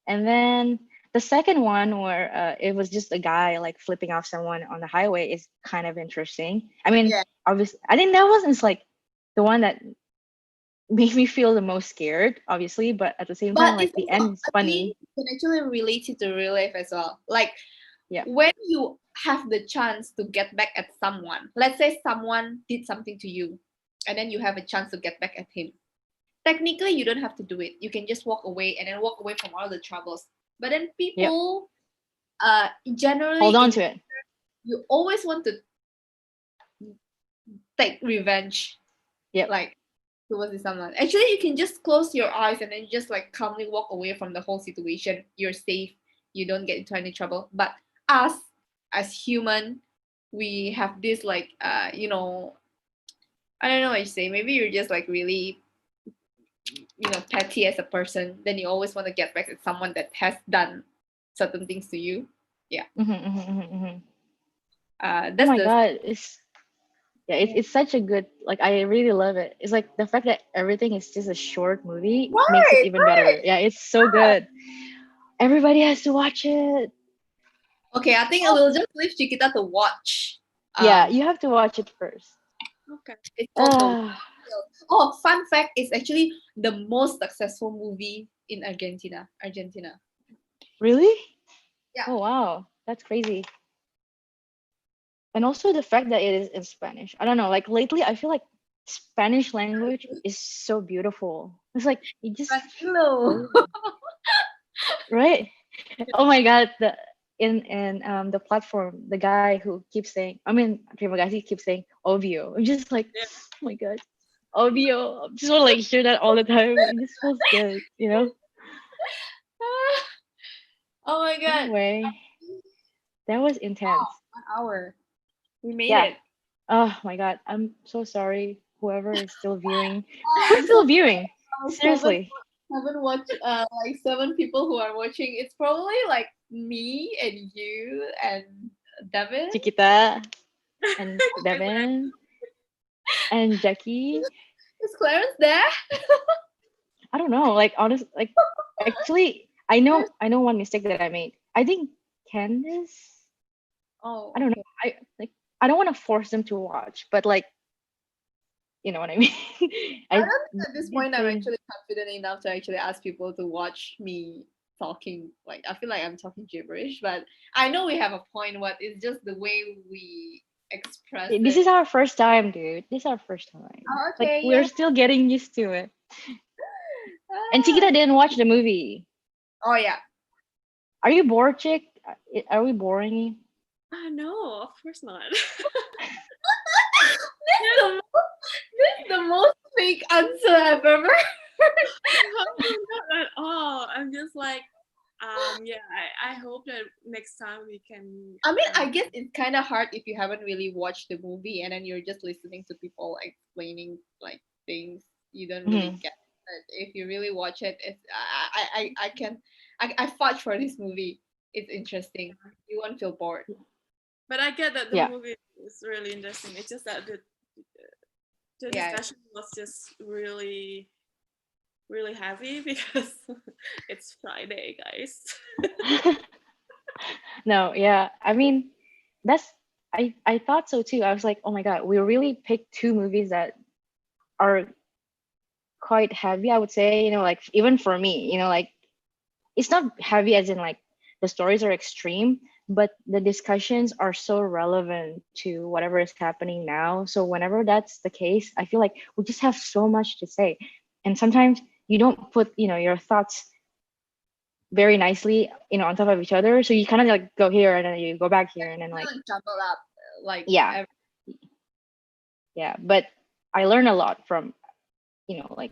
And then the second one where it was just a guy like flipping off someone on the highway is kind of interesting. I mean, Yeah. obviously, I think that wasn't like the one that made me feel the most scared, obviously, but at the same time, But like it's the also, end is I funny. think you can actually relate it to real life as well. Like Yeah. when you have the chance to get back at someone, let's say someone did something to you, and then you have a chance to get back at him. Technically, you don't have to do it. You can just walk away and then walk away from all the troubles. But then Yep. people, generally, Hold on to it. you always want to take revenge. Yep. Like towards someone. Actually, you can just close your eyes and then just like calmly walk away from the whole situation. You're safe. You don't get into any trouble. But us as human, we have this like I don't know what you say. Maybe you're just like really petty as a person. Then you always want to get back at someone that has done certain things to you. Yeah. Oh That's my the god, it's such a good, like, I really love it. It's like the fact that everything is just a short movie makes it even better. Yeah, it's so good. Everybody has to watch it. Okay, I think I will just leave Chiquita to watch. Yeah, you have to watch it first. Okay. It's called The Ah, Oh, fun fact, it's actually the most successful movie in Argentina. really? Yeah. Oh wow, that's crazy. And also the fact that it is in Spanish. I don't know, like lately I feel like Spanish language is so beautiful. It's like it just Tranquilo. right. Oh my god, in the platform, the guy who keeps saying, I mean, Terima kasih keeps saying obvio. I'm just like, Yeah. oh my god, obvio. I just want to like hear that all the time. It just feels good, you know. Oh my god. Anyway, that was intense. 1 hour. We made Yeah. it. Oh my god, I'm so sorry. Whoever is still viewing, who's I'm still so viewing? seven Seriously, like 7 people who are watching. It's probably like me and you and Devin. Chiquita and Devin and Jackie. Is Clarence there? I don't know. Like honest, like actually, I know one mistake that I made. I think Candace. Oh, I don't know. I don't want to force them to watch, but like you know what I mean. I I don't think at this did point I'm say actually confident enough to actually ask people to watch me talking. Like I feel like I'm talking gibberish, but I know we have a point. What is just the way we express this it. is our first time, dude. This is our first time. Oh, Like okay, we're yeah. still getting used to it. And Ah. Chiquita didn't watch the movie. Oh yeah. Are you bored, chick? Are we boring you? No, of course not. This is the most fake answer I've ever heard. No, not at all. I'm just like, yeah, I hope that next time we can. I mean, I guess it's kind of hard if you haven't really watched the movie and then you're just listening to people explaining like things you don't really Mhm. get. But if you really watch it, it's I can I fought for this movie. It's interesting. You won't feel bored. But I get that the Yeah. movie is really interesting. It's just that the Yeah. discussion was just really really heavy because it's Friday, guys. No, yeah. I mean, that's I thought so too. I was like, oh my God, we really picked two movies that are quite heavy, I would say, like even for me, like it's not heavy as in like the stories are extreme, but the discussions are so relevant to whatever is happening now. So whenever that's the case, I feel like we just have so much to say. And sometimes you don't put, your thoughts very nicely, on top of each other. So you kind of like go here and then you go back here and then like, Kind of jumble up like yeah, yeah. But I learned a lot from, like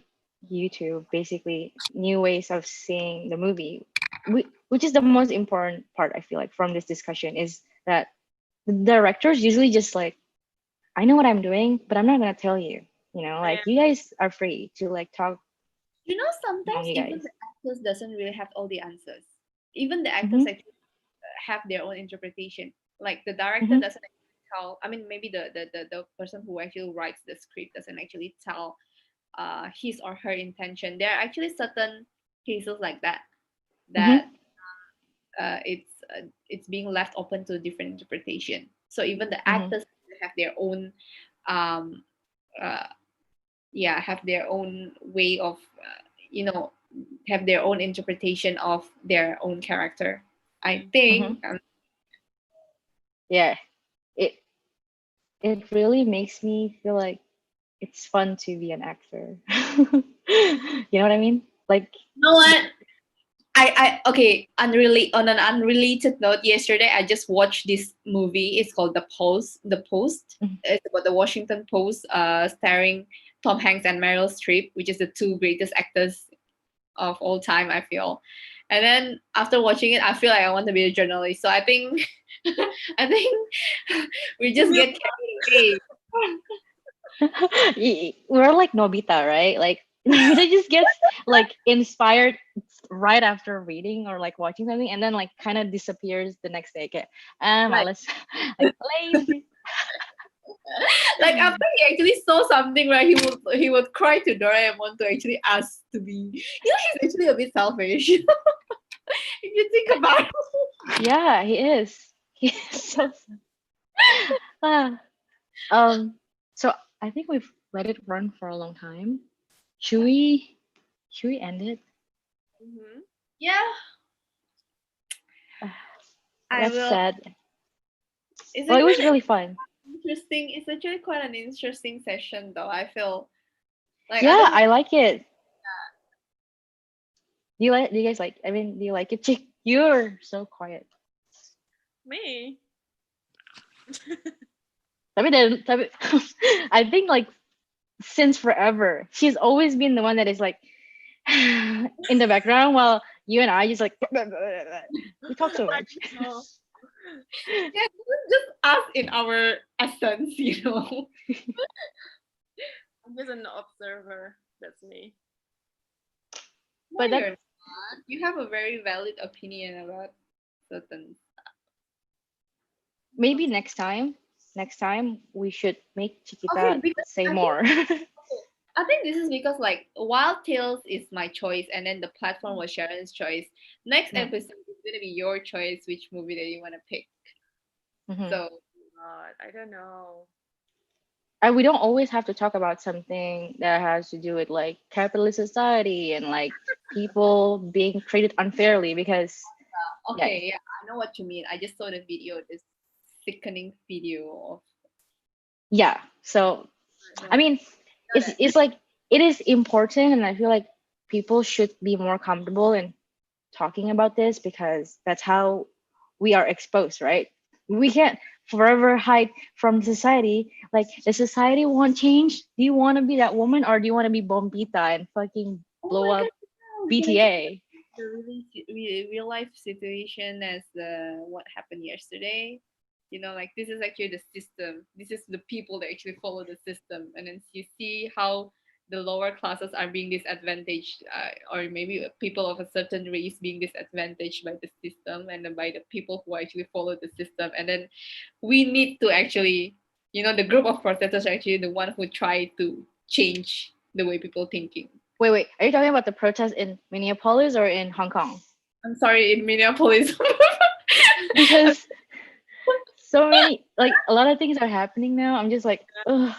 YouTube, basically new ways of seeing the movie, which is the most important part, I feel like, from this discussion is that the directors usually just like, I know what I'm doing, but I'm not gonna tell you. Yeah, Like you guys are free to like talk among sometimes you even guys. the actors doesn't really have all the answers. Even the actors Mm-hmm, actually have their own interpretation. Like the director mm-hmm, doesn't actually tell. I mean, maybe the person who actually writes the script doesn't actually tell his or her intention. There are actually certain cases like that that mm-hmm, it's being left open to different interpretation. So even the mm-hmm, actors have their own um, uh, yeah, have their own way of you know have their own interpretation of their own character. I mm-hmm. think Yeah, it it really makes me feel like it's fun to be an actor. You know what I mean? Like, you know what, I okay, on an unrelated note, yesterday I just watched this movie. It's called The Post. mhm, It's about the Washington Post, starring Tom Hanks and Meryl Streep, which is the two greatest actors of all time, I feel. And then after watching it, I feel like I want to be a journalist. So I think I think we just get carried away. we're like Nobita, right? Like Nobita just gets like inspired right after reading or like watching something, and then like kind of disappears the next day. Okay, Like malas, like lazy. like after he actually saw something, right, he would cry to Doraemon to actually ask to be. He's actually a bit selfish. If you think about it. Yeah, he is. He is so. Ah. Um. So I think we've let it run for a long time. Should we? Should we end it? hmm Yeah, Ah, I that's will. sad. It's Well, it was actually really fun. interesting. It's actually quite an interesting session, though. I feel like I Yeah, don't know. I like it. Do you like? Do you guys like? I mean, do you like it, Chick? You're so quiet. me. Tapi, I think like since forever, she's always been the one that is like in the background while you and I just like we talk so I much. don't know. Yeah, this is just us in our essence. I'm just an observer. That's me. No, But you're that not. You have a very valid opinion about certain. maybe next time we should make Okay, Chiquita because say I think more. I think this is because like Wild Tales is my choice, and then the platform was Sharon's choice. Next Yeah. episode is gonna be your choice, which movie that you wanna pick. Mhm. So God, I don't know. And we don't always have to talk about something that has to do with like capitalist society and like people being treated unfairly because yeah, okay, yeah, I know what you mean. I just saw the video, this sickening video of yeah. So I mean, know that. it's like it is important, and I feel like people should be more comfortable in talking about this because that's how we are exposed, right? We can't forever hide from society. Like the society won't change. Do you want to be that woman or do you want to be Bombita and fucking Oh blow my up god, no, we can actually BTA? the real life situation as what happened yesterday. Like this is actually the system. This is the people that actually follow the system, and then you see how the lower classes are being disadvantaged, or maybe people of a certain race being disadvantaged by the system and then by the people who actually follow the system. And then we need to actually, the group of protesters are actually the one who try to change the way people thinking. Wait. Are you talking about the protest in Minneapolis or in Hong Kong? I'm sorry, in Minneapolis. Because so many, like a lot of things are happening now. I'm just like, ugh.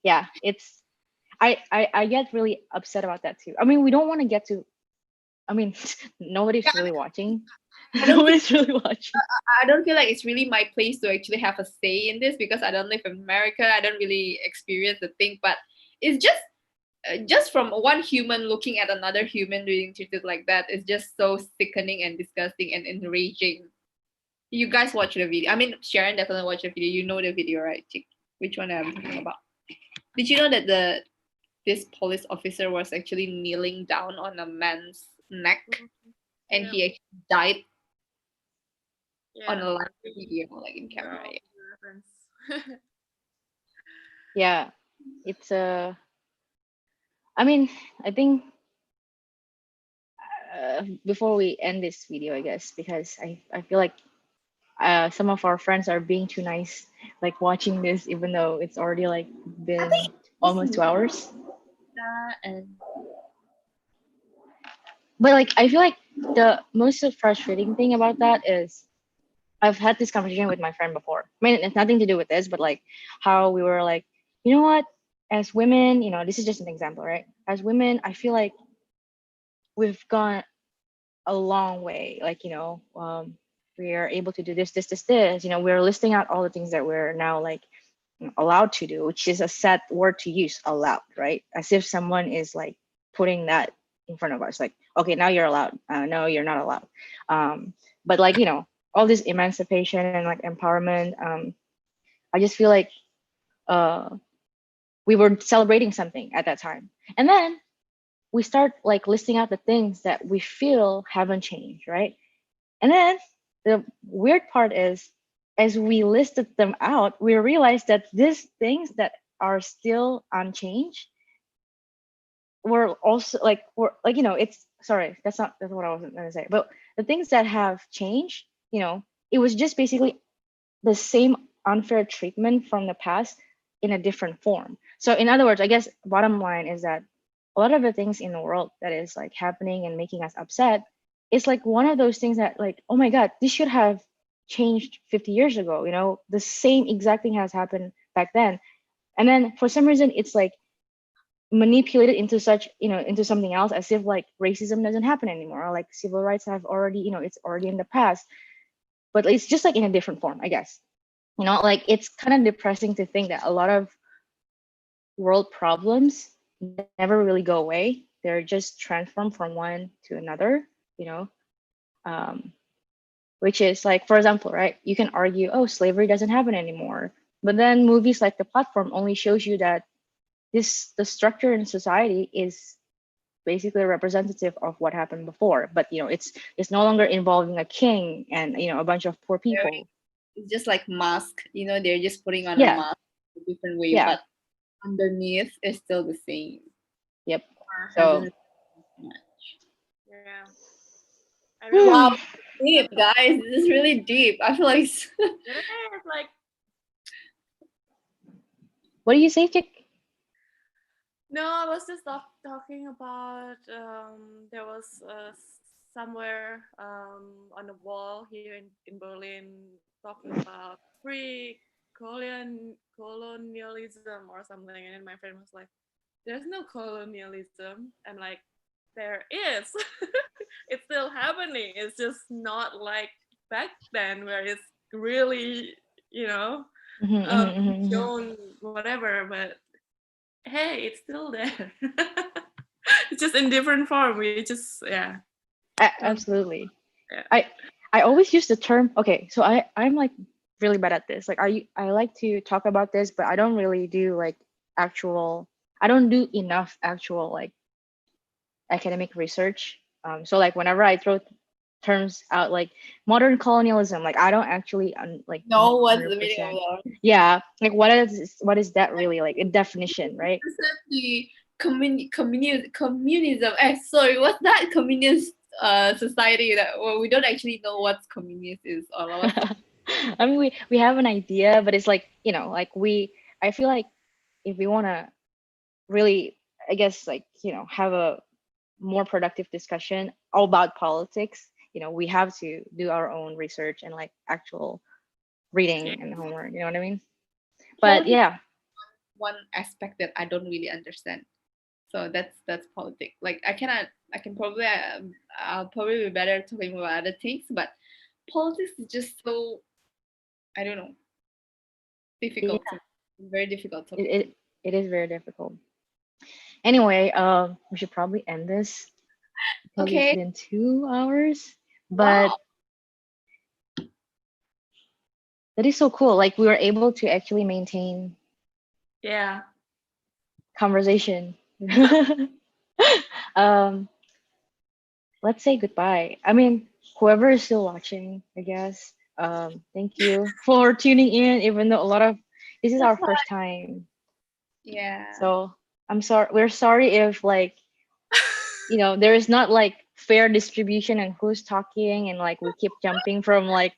Yeah, it's I get really upset about that too. I mean, we don't want to get to. I mean, nobody's really watching. I don't Nobody's really watching. I don't feel like it's really my place to actually have a say in this because I don't live in America. I don't really experience the thing, but it's just from one human looking at another human being treated like that is just so sickening and disgusting and enraging. You guys watch the video. I mean, Sharon definitely watched the video. You know the video, right, Chick? Which one I'm talking about? Did you know that this police officer was actually kneeling down on a man's neck and he actually died on a live video, like in camera? Yeah, it's I mean, I think before we end this video, I guess, because I feel like some of our friends are being too nice, like watching this, even though it's already like been almost 2 hours. And But like, I feel like the most frustrating thing about that is I've had this conversation with my friend before. I mean, it's nothing to do with this, but like how we were like, you know what? As women, this is just an example, right? As women, I feel like we've gone a long way. Like, we are able to do this. We're listing out all the things that we're now like allowed to do, which is a sad word to use, allowed, right? As if someone is like putting that in front of us, like, okay, now you're allowed. No, you're not allowed. But like, all this emancipation and like empowerment, I just feel like we were celebrating something at that time. And then we start like listing out the things that we feel haven't changed, right? And then the weird part is, as we listed them out, we realized that these things that are still unchanged were also it's sorry, that's what I wasn't gonna say. But the things that have changed, it was just basically the same unfair treatment from the past in a different form. So in other words, I guess bottom line is that a lot of the things in the world that is like happening and making us upset, it's like one of those things that like, oh my God, this should have changed 50 years ago. The same exact thing has happened back then. And then for some reason, it's like manipulated into into something else, as if like racism doesn't happen anymore, or like civil rights have already, it's already in the past. But it's just like in a different form, I guess. Like it's kind of depressing to think that a lot of world problems never really go away. They're just transformed from one to another, you know, um, which is like, for example, right? You can argue, oh, slavery doesn't happen anymore. But then movies like The Platform only shows you that the structure in society is basically a representative of what happened before. But it's no longer involving a king and a bunch of poor people. It's just like mask, they're just putting on a Yeah. mask a different way, Yeah. but underneath is still the same. Yep. So Yeah. I really wow, deep, guys. This is really deep. I feel like it's like, what do you say, Chick? no, I was just talking about there was somewhere on the wall here in Berlin talking about colonialism or something, and then my friend was like, "There's no colonialism," and like, there is. It's still happening. It's just not like back then where it's really, shown whatever, but hey, it's still there. It's just in different form. We just Absolutely. Yeah. I always use the term. Okay, so I'm like really bad at this. Like I like to talk about this, but I don't really do like actual. I don't do enough actual like academic research. So like whenever I throw terms out like modern colonialism. Like I don't actually like No, know what's the meaning of 100%. that? Yeah, like what is that really like a definition, right? The communism. Sorry, what's that communist society that well, we don't actually know what communist is or what. I mean, we have an idea, but it's like, like I feel like if we want to really, I guess, like, have a more productive discussion all about politics, we have to do our own research and like actual Yeah. reading and homework, you know what I mean? But Politics yeah, one aspect that I don't really understand. So that's politics. Like I can probably I'll probably be better talking about other things, but politics is just so I don't know yeah, difficult. Very difficult it, topic. it, it is very difficult. Anyway, we should probably end this because it's Okay. been 2 hours. But Wow. that is so cool. Like we were able to actually maintain Yeah. conversation. um, let's say goodbye. I mean, whoever is still watching, I guess. Thank you for tuning in, even though a lot of this is our first time. Yeah. So I'm sorry. We're sorry if like there is not like fair distribution and who's talking and like we keep jumping from like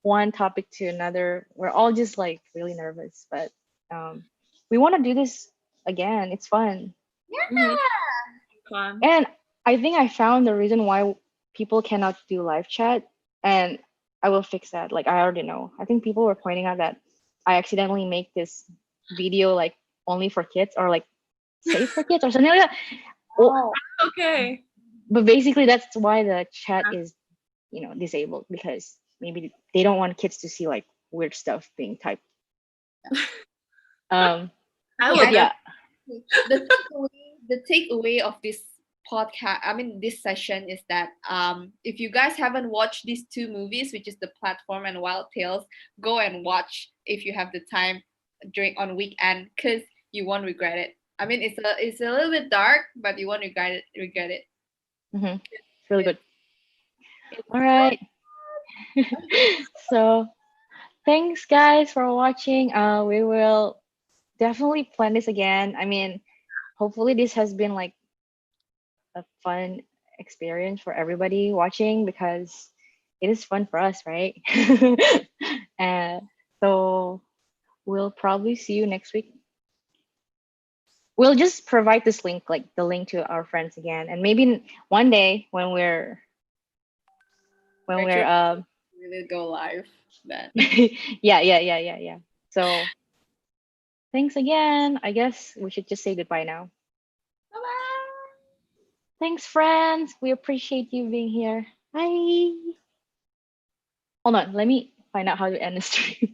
one topic to another. We're all just like really nervous, but we want to do this again. It's fun. Mhm. Yeah. Fun. And I think I found the reason why people cannot do live chat, and I will fix that. Like I already know. I think people were pointing out that I accidentally make this video like only for kids or like safe for kids or something like that. Well, Oh. Okay. but basically that's why the chat Yeah. is disabled, because maybe they don't want kids to see like weird stuff being typed. Um, I Okay, will but I yeah, the takeaway of this podcast, I mean this session is that if you guys haven't watched these two movies, which is The Platform and Wild Tales, go and watch if you have the time during on weekend because you won't regret it. I mean it's a little bit dark, but you won't regret it. it's really good. It's All right. So thanks guys for watching. We will definitely plan this again. I mean, hopefully this has been like a fun experience for everybody watching, because it is fun for us, right? And so we'll probably see you next week. We'll just provide this link, like the link to our friends again, and maybe one day when we're Actually really go live then. yeah. So thanks again. I guess we should just say goodbye now. Bye-bye. Thanks, friends. We appreciate you being here. Bye. Hold on, let me find out how to end the stream.